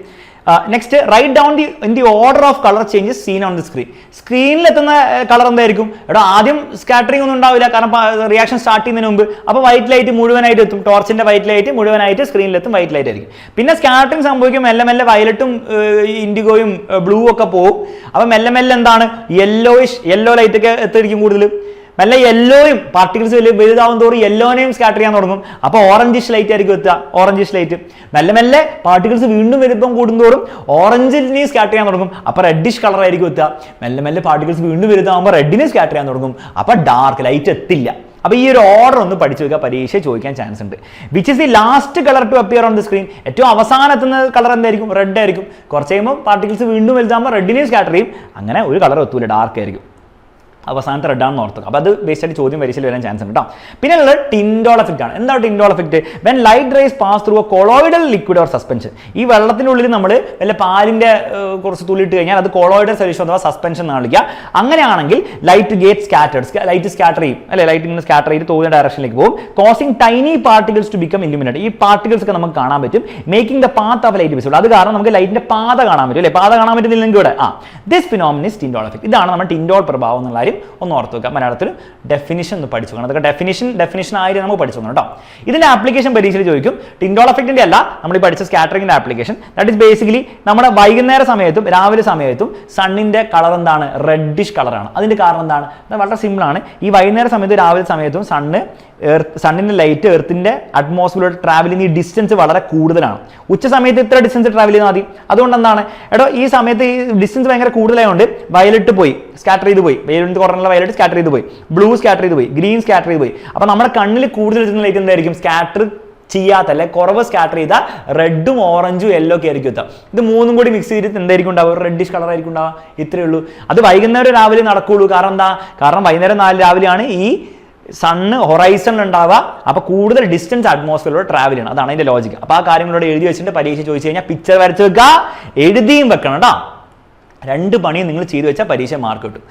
A: Next, right down in the order of colour changes seen on the screen. സ്ക്രീനിൽ എത്തുന്ന കളർ എന്തായിരിക്കും? ഇവിടെ ആദ്യം സ്കാറ്ററിംഗ് ഒന്നും ഉണ്ടാവില്ല, കാരണം റിയാക്ഷൻ സ്റ്റാർട്ട് ചെയ്യുന്നതിന് മുമ്പ്. അപ്പോൾ വൈറ്റ് ലൈറ്റ് മുഴുവനായിട്ട് എത്തും, ടോർച്ചിന്റെ വൈറ്റ് ലൈറ്റ് മുഴുവനായിട്ട് സ്ക്രീനിലെത്തും, വൈറ്റ് ലൈറ്റ് ആയിരിക്കും. പിന്നെ സ്കാറ്ററിംഗ് സംഭവിക്കും, മെല്ലെ മെല്ലെ വയലറ്റും ഇൻഡിഗോയും ബ്ലൂ ഒക്കെ പോകും. അപ്പോൾ മെല്ലെ മെല്ലെ എന്താണ് യെല്ലോ ലൈറ്റ് ഒക്കെ എത്തിയിരിക്കും കൂടുതൽ. മെല്ലെ യെല്ലോയും പാർട്ടിക്കിൾസ് വലുതാവും തോറും യെല്ലോനെയും സ്കാറ്റർ ചെയ്യാൻ തുടങ്ങും. അപ്പോൾ ഓറഞ്ചിഷ് ലൈറ്റ് ആയിരിക്കും എത്തുക, ഓറഞ്ചിഷ് ലൈറ്റ്. മെല്ലെ മെല്ലെ പാർട്ടിക്കിൾസ് വീണ്ടും വലുപ്പം കൂടുന്തോറും ഓറഞ്ചിനെയും സ്കാറ്റർ ചെയ്യാൻ തുടങ്ങും, അപ്പോൾ റെഡിഷ് കളർ ആയിരിക്കും എത്തുക. മെല്ലെ മെല്ലെ പാർട്ടിക്കിൾസ് വീണ്ടും വലുതാകുമ്പോൾ റെഡിനെ സ്കാറ്റർ ചെയ്യാൻ തുടങ്ങും, അപ്പോൾ ഡാർക്ക് ലൈറ്റ് എത്തില്ല. അപ്പോൾ ഈ ഒരു ഓർഡർ ഒന്ന് പഠിച്ചു വെക്കുക, പരീക്ഷ ചോദിക്കാൻ ചാൻസ് ഉണ്ട്. Which is the last colour to appear on the screen? ഏറ്റവും അവസാനം എത്തുന്ന കളർ എന്തായിരിക്കും? റെഡ് ആയിരിക്കും. കുറച്ച് കഴിയുമ്പോൾ പാർട്ടിക്കിൾസ് വീണ്ടും വലുതാകുമ്പോൾ റെഡിനെയും സ്കാറ്റർ ചെയ്യും, അങ്ങനെ ഒരു കളർ എത്തൂല, ഡാർക്ക് ആയിരിക്കും. അവസാനത്തെ റെഡാണെന്ന് ഓർത്തുക. അപ്പോൾ അത് ബേസ് ആയിട്ട് ചോദ്യം പരീക്ഷയിൽ വരാൻ ചാൻസ് ഉണ്ട് കേട്ടോ. പിന്നെ ഉള്ളത് ടിൻഡോൾ എഫക്റ്റ് ആണ്. എന്താണ് Tyndall effect? When light rays pass through a colloidal liquid or suspension. ഈ വെള്ളത്തിനുള്ളിൽ നമ്മൾ വല്ല പാലിന്റെ കുറച്ച് തുള്ളിയിട്ട് കഴിഞ്ഞാൽ അത് കൊളോയിഡൽ സൊല്യൂഷൻ അഥവാ സസ്പെൻഷൻ എന്നാണ് വിളിക്കുക. അങ്ങനെയാണെങ്കിൽ light get scattered, light scatter ചെയ്യും അല്ലെ, ലൈറ്റ് ഇങ്ങനെ സ്കാറ്റർ ചെയ്ത് തോന്നിയ ഡയറക്ഷനിലേക്ക് പോകും. Causing tiny particles to become illuminated. ഈ പാർട്ടിക്കിൾസ് ഒക്കെ നമുക്ക് കാണാൻ പറ്റും. Making the path of light visible. അത് കാരണം നമുക്ക് ലൈറ്റിന്റെ പാത കാണാൻ പറ്റും അല്ലെ. പാത കാണാൻ പറ്റുന്നില്ലെങ്കിൽ ഇവിടെ ദിസ് ഫിനോമിനൻ ഈസ് ടിൻഡോൾ എഫക്റ്റ്. ഇതാണ് നമ്മുടെ ടിൻഡോൾ പ്രഭാവം എന്നുള്ള കാര്യം ഒന്ന് ഓർത്ത് വെക്കുക. മലയാളത്തിൽ ഡെഫിനിഷൻ ഒന്ന് പഠിച്ചു നോക്കണം. അതൊക്കെ ഡെഫിനിഷൻ ആയിട്ട് നമുക്ക് പഠിച്ചു നോക്കണം കേട്ടോ. ഇതിന്റെ ആപ്ലിക്കേഷൻ പരീക്ഷയിൽ ചോദിക്കും. ടിൻഡോൾ എഫക്റ്റിന്റെ അല്ല, നമ്മൾ ഈ പഠിച്ച സ്കാറ്ററിംഗിന്റെ ആപ്ലിക്കേഷൻ. ദാറ്റ് ഇസ് ബേസിക്കലി നമ്മുടെ വൈകുന്നേര സമയത്തും രാവിലെ സമയത്തും സണ്ണിന്റെ കളർ എന്താണ്? റെഡിഷ് കളറാണ്. അതിന്റെ കാരണം എന്താണ്? വളരെ സിമ്പിൾ ആണ്. ഈ വൈകുന്നേര സമയത്തും രാവിലെ സമയത്തും സണ്ണിന്റെ ലൈറ്റ് എർത്തിന്റെ അറ്റ്മോസ്ഫിയറിലൂടെ ട്രാവൽ ചെയ്യുന്ന ഈ ഡിസ്റ്റൻസ് വളരെ കൂടുതലാണ്. ഉച്ച സമയത്ത് ഇത്ര ഡിസ്റ്റൻസ് ട്രാവൽ ചെയ്താൽ മതി. അതുകൊണ്ട് എന്താണ് ഈ സമയത്ത് ഈ ഡിസ്റ്റൻസ് ഭയങ്കര കൂടുതലായതുകൊണ്ട് വയലറ്റ് പോയി സ്കാറ്റർ ചെയ്ത് പോയി, വയലറ്റ് കുറഞ്ഞുള്ള വയലറ്റ് സ്കാറ്റർ ചെയ്ത് പോയി, ബ്ലൂ സ്കാറ്റർ ചെയ്ത് പോയി, ഗ്രീൻ സ്കാറ്റർ ചെയ്ത് പോയി. അപ്പോൾ നമ്മുടെ കണ്ണിൽ കൂടുതൽ എത്തുന്ന ലൈറ്റ് എന്തായിരിക്കും? സ്കാറ്റർ ചെയ്യാത്ത അല്ലെ കുറവ് സ്കാറ്റർ ചെയ്താൽ റെഡും ഓറഞ്ചും യെല്ലോ ഒക്കെ ആയിരിക്കും എത്താം. ഇത് മൂന്നും കൂടി മിക്സ് ചെയ്തിട്ട് എന്തായിരിക്കും ഉണ്ടാവുക? റെഡിഷ് കളർ ആയിരിക്കും ഉണ്ടാവുക. ഇത്രയേ ഉള്ളൂ. അത് വൈകുന്നേരം രാവിലെ നടക്കുള്ളൂ. കാരണം എന്താ? കാരണം വൈകുന്നേരം 4 രാവിലെയാണ് ഈ സണ്ണ് ഹൊറൈസണിൽ ഉണ്ടാവുക. അപ്പോൾ കൂടുതൽ ഡിസ്റ്റൻസ് അറ്റ്മോസ്ഫിയറിലൂടെ ട്രാവൽ ചെയ്യണം. അതാണ് അതിന്റെ ലോജിക്ക്. അപ്പോൾ ആ കാര്യങ്ങളോട് എഴുതി വെച്ചിട്ട് പരീക്ഷ ചോദിച്ചു കഴിഞ്ഞാൽ പിക്ചർ വരച്ച് വെക്കുക, എഴുതിയും വെക്കണം കേട്ടോ. 2 പണിയും നിങ്ങൾ ചെയ്തു വെച്ചാൽ പരീക്ഷ മാർക്ക് കിട്ടും.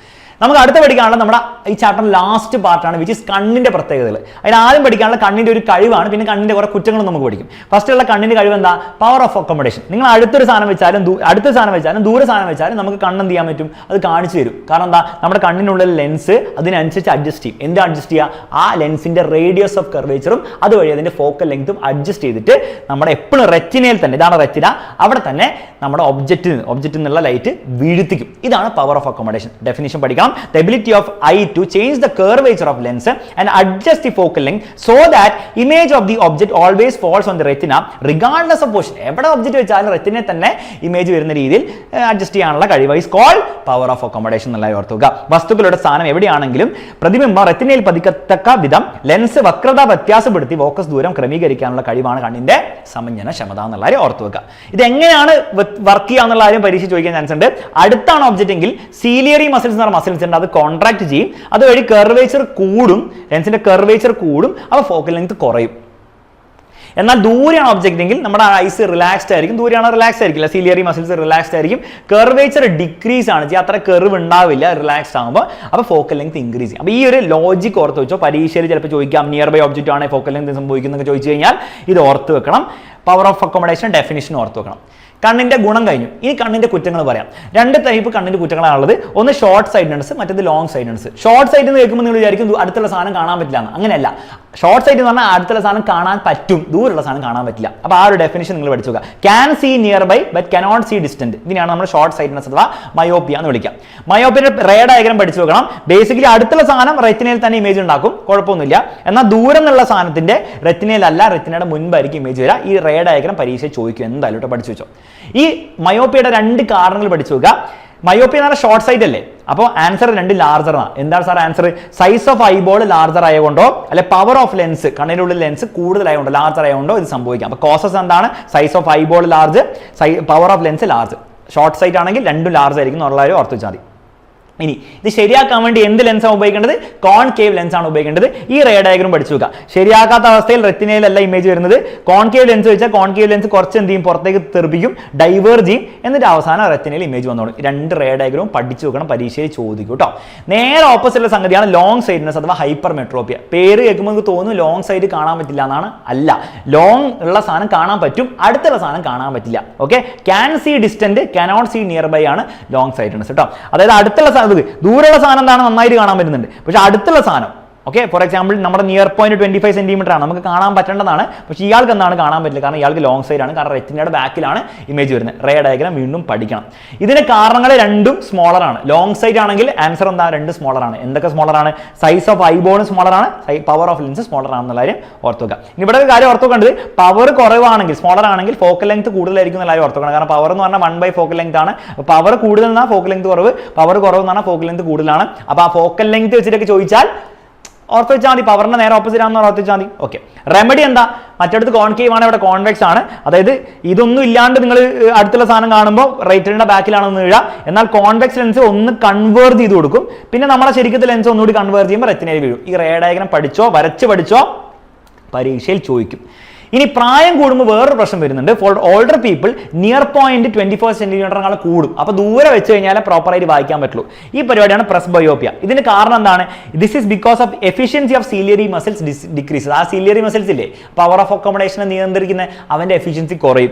A: നമുക്ക് അടുത്ത പഠിക്കാനുള്ള നമ്മുടെ ഈ ചാപ്റ്റർ ലാസ്റ്റ് പാർട്ടാണ്, വിച്ച് ഇസ് കണ്ണിന്റെ പ്രത്യേകതകൾ. അതിന് ആദ്യം പഠിക്കാനുള്ള കണ്ണിന്റെ ഒരു കഴിവാണ്, പിന്നെ കണ്ണിന്റെ കുറെ കുറ്റങ്ങളും നമുക്ക് പഠിക്കും. ഫസ്റ്റ് ഉള്ള കണ്ണിന്റെ കഴിവ് എന്താ? Power of accommodation. നിങ്ങൾ അടുത്തൊരു സാധനം വെച്ചാലും ദൂരെ സാധനം വെച്ചാലും നമുക്ക് കണ്ണെന്ത് ചെയ്യാൻ പറ്റും? അത് കാണിച്ചു തരും. കാരണം എന്താ? നമ്മുടെ കണ്ണിനുള്ളിൽ ലെൻസ് അതിനനുസരിച്ച് അഡ്ജസ്റ്റ് ചെയ്യും. എന്താ അഡ്ജസ്റ്റ് ചെയ്യുക? ആ ലെൻസിന്റെ റേഡിയസ് ഓഫ് കർവേച്ചറും അതുവഴി അതിന്റെ ഫോക്കൽ ലെങ്തും അഡ്ജസ്റ്റ് ചെയ്തിട്ട് നമ്മുടെ എപ്പോഴും റെറ്റിനയിൽ തന്നെ, ഇതാണ് റെറ്റിന, അവിടെ തന്നെ നമ്മുടെ ഒബ്ജക്റ്റിൽ നിന്നുള്ള ലൈറ്റ് വീഴ്ത്തിക്കും. ഇതാണ് പവർ ഓഫ് അക്കോമഡേഷൻ. ഡെഫിനിഷൻ പഠിക്കാം. പഠിക്കണം. the ability of eye to change the curvature of lens and adjust the focal length so that image of the object always falls on the retina regardless of position. എവിടെ object വെച്ചാലും റെറ്റിനെ തന്നെ image വരുന്ന രീതിയിൽ adjust ചെയ്യാനുള്ള കഴിവ് is called power of accommodation എന്നുള്ള ഓർത്തുക. വസ്തുക്കളുടെ സ്ഥാനം എവിടെയാണെങ്കിലും പ്രതിബിംബം റെറ്റിനയിൽ പതിക്കത്തക്ക വിധം ലെൻസ് വക്രത വ്യത്യാസപ്പെടുത്തി ഫോക്കസ് ദൂരം ക്രമീകരിക്കാനുള്ള കഴിവാണ് കണ്ണിന്റെ സമഞ്ജനക്ഷമത എന്നുള്ള കാര്യം ഓർത്തു വെക്കുക. ഇത് എങ്ങനെയാണ് വർക്ക് ചെയ്യുക എന്നുള്ള കാര്യം പരീക്ഷ ചോദിക്കാൻ ചാൻസ് ഉണ്ട്. അടുത്താണ് ഒബ്ജക്റ്റ് എങ്കിൽ സീലിയറി മസിൽസ് എന്ന് പറഞ്ഞ മസിൽസ് ഉണ്ട്, അത് കോൺട്രാക്ട് ചെയ്യും, അതുവഴി കർവേച്ചർ കൂടും, ലെൻസിന്റെ കർവേച്ചർ കൂടും, അപ്പോൾ ഫോക്കൽ ലെങ്ത് കുറയും. എന്നാൽ ദൂരെയാണ് ഒബ്ജക്റ്റ് എങ്കിൽ നമ്മുടെ ഐസ് റിലാക്സ്ഡ് ആയിരിക്കും, ദൂരെയാണ് റിലാക്സ്ഡ് ആയിരിക്കില്ല, സീലിയറി മസിൽസ് റിലാക്സ്ഡ് ആയിരിക്കും, കർവേച്ചർ ഡിക്രീസ് ആണ് ചെയ്യുക, അത്ര കർവ് ഉണ്ടാവില്ല റിലാക്സ്ഡ് ആകുമ്പോൾ, അപ്പോൾ ഫോക്കൽ ലെങ്ത് ഇൻക്രീസ് ചെയ്യും. അപ്പോൾ ഈ ഒരു ലോജിക് ഓർത്ത് വെച്ചോ. പരീക്ഷയിൽ ചിലപ്പോൾ ചോദിക്കാം നിയർ ബൈ ഒബ്ജക്റ്റ് ആണ് ഫോക്കൽ ലെങ്ത് സംഭവിക്കുന്നതൊക്കെ ചോദിച്ചു കഴിഞ്ഞാൽ ഇത് ഓർത്ത് വെക്കണം. പവർ ഓഫ് അക്കോമഡേഷൻ ഡെഫിനിഷൻ ഓർത്ത് വെക്കണം. കണ്ണിന്റെ ഗുണം കഴിഞ്ഞു, ഇനി കണ്ണിന്റെ കുറ്റങ്ങൾ പറയാം. രണ്ട് ടൈപ്പ് കണ്ണിന്റെ കുറ്റങ്ങളാണുള്ളത്. ഒന്ന് ഷോർട്ട് സൈഡൻസ്, മറ്റേത് ലോങ് സൈഡൻസ്. ഷോർട്ട് സൈഡ് എന്ന് കേൾക്കുമ്പോൾ നിങ്ങൾ വിചാരിക്കും അടുത്തുള്ള സാധനം കാണാൻ പറ്റില്ല എന്ന്. അങ്ങനെയല്ല, ഷോർട്ട് സൈഡ് എന്ന് പറഞ്ഞാൽ അടുത്തുള്ള സാധനം കാണാൻ പറ്റും, ദൂരമുള്ള സാധനം കാണാൻ പറ്റില്ല. അപ്പോൾ ആ ഒരു ഡെഫിനിഷൻ നിങ്ങൾ പഠിച്ചു നോക്കുക. Can see nearby but cannot see distant. ഇതിനാണ് നമ്മൾ ഷോർട്ട് സൈഡൻസ് അഥവാ മയോപ്പിയ എന്ന് വിളിക്കാം. മയോപ്പിയുടെ റേ ഡയഗ്രം പഠിച്ചു നോക്കണം. ബേസിക്കലി അടുത്തുള്ള സാധനം റെറ്റിനയിൽ തന്നെ ഇമേജ് ഉണ്ടാക്കും, കുഴപ്പമൊന്നുമില്ല. എന്നാൽ ദൂരം എന്നുള്ള സാധനത്തിന്റെ റെറ്റിനയിലല്ല, റെറ്റിനയുടെ മുൻപായിരിക്കും ഇമേജ് വരിക. ഈ റേ ഡയഗ്രം പരീക്ഷ ചോദിക്കും, എന്തായാലും പഠിച്ചു വെച്ചോ. ഈ മയോപ്പിയുടെ രണ്ട് കാരണങ്ങൾ പഠിച്ചു നോക്കുക. മയോപ്പിയ എന്ന് പറഞ്ഞാൽ ഷോർട്ട് സൈറ്റ് അല്ലേ, അപ്പോൾ ആൻസർ രണ്ട് ലാർജർ ആണ്. എന്താണ് sir answer? Size of eyeball larger ആയതുകൊണ്ടോ അല്ലെ പവർ ഓഫ് ലെൻസ്, കണ്ണിന്റെ ഉള്ളിൽ ലെൻസ് കൂടുതലായതുകൊണ്ടോ ലാർജർ ആയതുകൊണ്ടോ ഇത് സംഭവിക്കാം. അപ്പോൾ കോസസ് എന്താണ്? Size of eyeball large, power of lens large. Short sight ആണെങ്കിൽ രണ്ടും ലാർജ് ആയിരിക്കും എന്നുള്ള കാര്യം ഓർത്ത് വെച്ചാൽ മതി. ഇനി ഇത് ശരിയാക്കാൻ വേണ്ടി എന്ത് ലെൻസാണ് ഉപയോഗിക്കേണ്ടത്? കോൺകേവ് ലെൻസ് ആണ് ഉപയോഗിക്കേണ്ടത്. ഈ റേ ഡയഗ്രം പഠിച്ചു വെക്കുക. ശരിയാക്കാത്ത അവസ്ഥയിൽ റെറ്റിനയിലല്ല ഇമേജ് വരുന്നത്. കോൺകേവ് ലെൻസ് വെച്ചാൽ കോൺകേവ് ലെൻസ് കുറച്ച് എന്ത് ചെയ്യും, പുറത്തേക്ക് തെറിപ്പിക്കും, ഡൈവേർജ് ചെയ്യും, എന്നിട്ട് അവസാനം റെറ്റിനയിൽ ഇമേജ് വന്നോളും. രണ്ട് റേ ഡയഗ്രവും പഠിച്ചു വെക്കണം, പരീക്ഷയിൽ ചോദിക്കും കേട്ടോ. നേരെ ഓപ്പോസിറ്റുള്ള സംഗതിയാണ് ലോങ് സൈഡ്നെസ് അഥവാ ഹൈപ്പർ മെട്രോപ്പിയ. പേര് കേൾക്കുമ്പോൾ നിങ്ങൾക്ക് തോന്നുന്നു ലോങ് സൈഡ് കാണാൻ പറ്റില്ല എന്നാണ്. അല്ല, ലോങ് ഉള്ള സാധനം കാണാൻ പറ്റും, അടുത്തുള്ള സാധനം കാണാൻ പറ്റില്ല. Okay, can see distant, cannot see nearby ആണ് ലോങ് സൈഡ്നെസ് കേട്ടോ. അതായത് അടുത്തുള്ള ദൂരെയുള്ള സാധനം എന്താണ് നന്നായിട്ട് കാണാൻ പറ്റുന്നുണ്ട്, പക്ഷെ അടുത്തുള്ള സാധനം ഓക്കെ, ഫോർ എക്സാമ്പിൾ നമ്മുടെ നിയർ പോയിന്റ് 25 സെന്റിമീറ്റർ ആണ്, നമുക്ക് കാണാൻ പറ്റേണ്ടതാണ്, പക്ഷേ ഇയാൾക്ക് എന്താണ് കാണാൻ പറ്റില്ല, കാരണം ഇയാൾക്ക് ലോങ് സൈഡ് ആണ്, കാരണം റെറ്റിനയുടെ ബാക്കിലാണ് ഇമേജ് വരുന്നത്. റേ ഡയഗ്രാം വീണ്ടും പഠിക്കണം. ഇതിന്റെ കാരണങ്ങൾ രണ്ടും സ്മോളർ ആണ്. ലോങ് സൈഡ് ആണെങ്കിൽ ആൻസർ എന്താ? രണ്ട് സ്മോളർ ആണ്. എന്തൊക്കെ സ്മോളർ ആണ്? സൈസ് ഓഫ് ഐബോൺ സ്മോളർ ആണ്, പവർ ഓഫ് ലെൻസ് സ്മോളർ ആണെന്നുള്ള കാര്യം ഓർത്ത് വെക്കുക. ഇനി ഇവിടെ ഒരു കാര്യം ഓർത്ത് വെക്കേണ്ടത്, പവർ കുറവാണെങ്കിൽ സ്മോളർ ആണെങ്കിൽ ഫോക്കൽ ലെങ്ത് കൂടുതലായിരിക്കും എന്നുള്ള കാര്യം ഓർത്ത് വെക്കണം. കാരണം പവർ എന്ന് പറഞ്ഞാൽ 1/4 ഫോക്കൽ ലെങ്ത് ആണ്. പവർ കൂടുതൽ എന്നാൽ ഫോക്കൽ ലെങ്ത് കുറവ്, പവർ കുറവ് എന്ന് പറഞ്ഞാൽ ഫോക്കൽ ലെങ്ത് കൂടുതലാണ്. അപ്പോൾ ആ ഫോക്കൽ ലെങ്ത് വെച്ചിട്ടൊക്കെ ചോദിച്ചാൽ ഓർത്ത് വെച്ചാൽ മതി, പവറിന്റെ നേരെ ഓപ്പോസിറ്റ് ആണെന്ന് ഓർത്ത് വെച്ചാൽ മതി. ഓക്കെ, റെമഡി എന്താ? മറ്റടുത്ത് കോൺകേവ് ആണ്, ഇവിടെ കോൺവെക്സ് ആണ്. അതായത് ഇതൊന്നും ഇല്ലാണ്ട് നിങ്ങൾ അടുത്തുള്ള സാധനം കാണുമ്പോൾ റൈറ്റിന്റെ ബാക്കിലാണെന്ന് വീഴുക. എന്നാൽ കോൺവെക്സ് ലെൻസ് ഒന്ന് കൺവേർട്ട് ചെയ്ത് കൊടുക്കും, പിന്നെ നമ്മളെ ശരിക്കത്തെ ലെൻസ് ഒന്നുകൂടി കൺവേർട്ട് ചെയ്യുമ്പോൾ റെറ്റിനയിൽ വീഴും. ഈ റേ ഡയഗ്രം പഠിച്ചോ, വരച്ച് പഠിച്ചോ, പരീക്ഷയിൽ ചോദിക്കും. ഇനി പ്രായം കൂടുമ്പോൾ വേറൊരു പ്രശ്നം വരുന്നുണ്ട്. For older people near point 24 സെന്റിമീറ്ററിനാൾ കൂടും. അപ്പോൾ ദൂരെ വെച്ച് കഴിഞ്ഞാൽ പ്രോപ്പറായിട്ട് വായിക്കാൻ പറ്റുള്ളൂ. ഈ പരിപാടിയാണ് പ്രസ്ബയോപ്പിയ. ഇതിന് കാരണം എന്താണ്? This is because of efficiency of ciliary muscles decrease. ആ സീലിയറി മസിൽസ് ഇല്ലേ, പവർ ഓഫ് അക്കോമഡേഷനെ നിയന്ത്രിക്കുന്ന അവന്റെ എഫിഷ്യൻസി കുറയും.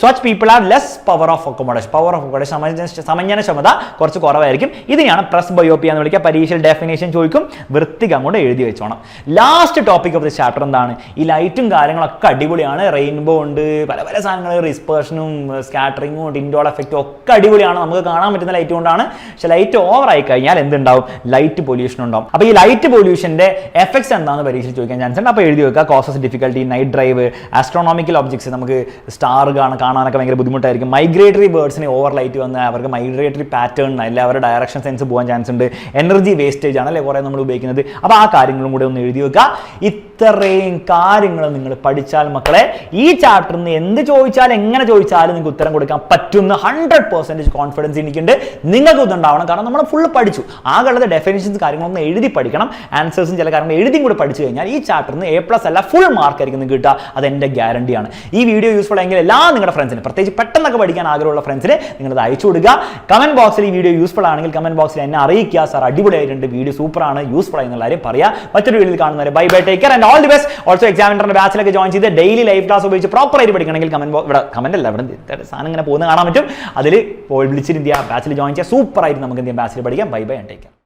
A: Such people are less power of accommodation. Power of accommodation സമഞ്ജനക്ഷമത കുറച്ച് കുറവായിരിക്കും. ഇതിനെയാണ് പ്രസ്ബയോപ്പിയ എന്ന് വിളിക്കുക. പരീക്ഷയിൽ ഡെഫിനേഷൻ ചോദിക്കും, വൃത്തിക്ക് അങ്ങോട്ട് എഴുതി വെച്ചോണം. Last topic of the chapter എന്താണ്? ഈ ലൈറ്റും കാര്യങ്ങളൊക്കെ അടിപൊളിയാണ്. റെയിൻബോ ഉണ്ട്, പല പല സാധനങ്ങൾ, റിസ്പേർഷനും സ്കാറ്ററിങ്ങും ടിൻഡോൾ എഫക്റ്റും ഒക്കെ അടിപൊളിയാണ്, നമുക്ക് കാണാൻ പറ്റുന്ന ലൈറ്റ് കൊണ്ടാണ്. പക്ഷെ ലൈറ്റ് ഓവർ ആയി കഴിഞ്ഞാൽ എന്തുണ്ടാവും? ലൈറ്റ് പൊല്യൂഷൻ ഉണ്ടാവും. അപ്പോൾ ഈ ലൈറ്റ് പൊല്യൂഷന്റെ എഫക്ട്സ് എന്താണെന്ന് പരീക്ഷയിൽ ചോദിക്കാൻ ചാൻസ് ഉണ്ട്. അപ്പോൾ എഴുതി വെക്കുക. Causes difficulty, night drive, astronomical objects, നമുക്ക് സ്റ്റാർ കാണാനൊക്കെ ഭയങ്കര ബുദ്ധിമുട്ടായിരിക്കും. മൈഗ്രേറ്ററി ബേർഡ്സിന് ഓവർ ലൈറ്റ് വന്ന് അവർക്ക് മൈഗ്രേറ്ററി പാറ്റേൺ അല്ല അവരുടെ ഡയറക്ഷൻ സെൻസ് പോകാൻ ചാൻസ് ഉണ്ട്. എനർജി വേസ്റ്റേജ് ആണ് അല്ലേ കുറേ നമ്മൾ ഉപയോഗിക്കുന്നത്. അപ്പോൾ ആ കാര്യങ്ങളും കൂടെ ഒന്ന് എഴുതി വെക്കുക. ഇത്രയും കാര്യങ്ങൾ നിങ്ങൾ പഠിച്ചാൽ മക്കളെ ഈ ചാപ്റ്ററിൽ നിന്ന് എന്ത് ചോദിച്ചാലും എങ്ങനെ ചോദിച്ചാലും നിങ്ങൾക്ക് ഉത്തരം കൊടുക്കാൻ പറ്റുന്ന 100% കോൺഫിഡൻസ് എനിക്കുണ്ട്. നിങ്ങൾക്ക് ഇതുണ്ടാവണം, കാരണം നമ്മൾ ഫുൾ പഠിച്ചു. ആകെയുള്ളത് ഡെഫിനിഷൻസ് കാര്യങ്ങളൊന്നും എഴുതി പഠിക്കണം. ആൻസേഴ്സും ചില കാര്യങ്ങൾ എഴുതിയും കൂടെ പഠിച്ചു കഴിഞ്ഞാൽ ഈ ചാപ്റ്ററിൽ നിന്ന് A+ അല്ല ഫുൾ മാർക്ക് ആയിരിക്കും നിങ്ങൾക്ക് കിട്ടുക. അതെൻ്റെ ഗ്യാരണ്ടിയാണ്. ഈ വീഡിയോ യൂസ്ഫുൾ ആയെങ്കിൽ എല്ലാ നിങ്ങളുടെ ഫ്രണ്ട്സിന്, പ്രത്യേകിച്ച് പെട്ടെന്നൊക്കെ പഠിക്കാൻ ആഗ്രഹമുള്ള ഫ്രണ്ട്സിന് നിങ്ങളത് അയച്ചു കൊടുക്കുക. കമന്റ് ബോക്സിൽ ഈ വീഡിയോ യൂസ്ഫുൾ ആണെങ്കിൽ കമന്റ് ബോക്സിൽ എന്നെ അറിയിക്കുക. സാർ അടിപൊളിയായിട്ടുണ്ട്, വീഡിയോ സൂപ്പറാണ്, യൂസ്ഫുൾ ആയി എന്നുള്ള കാര്യം പറയാം. മറ്റൊരു വീഡിയോയിൽ കാണുന്നവരെ bye bye, take care and all the best. Also എക്സാമിനറിന്റെ ബാച്ചിലൊക്കെ ജോയിൻ ചെയ്ത് ഡെയിലി ലൈവ് ക്ലാസ് ഉപയോഗിച്ച് പ്രോപ്പറായിട്ട് പഠിക്കണമെങ്കിൽ കമന്റ് അല്ല ഇവിടെ സാധനം ഇങ്ങനെ പോകുന്നത് കാണാൻ പറ്റും. അതിൽ വിളിച്ചിട്ട് ബാച്ചിൽ ജോയിൻ ചെയ്യുക. സൂപ്പറായിട്ട് നമുക്ക് എന്ത് ചെയ്യാം, ബാച്ചിൽ പഠിക്കാം. Bye bye and take care.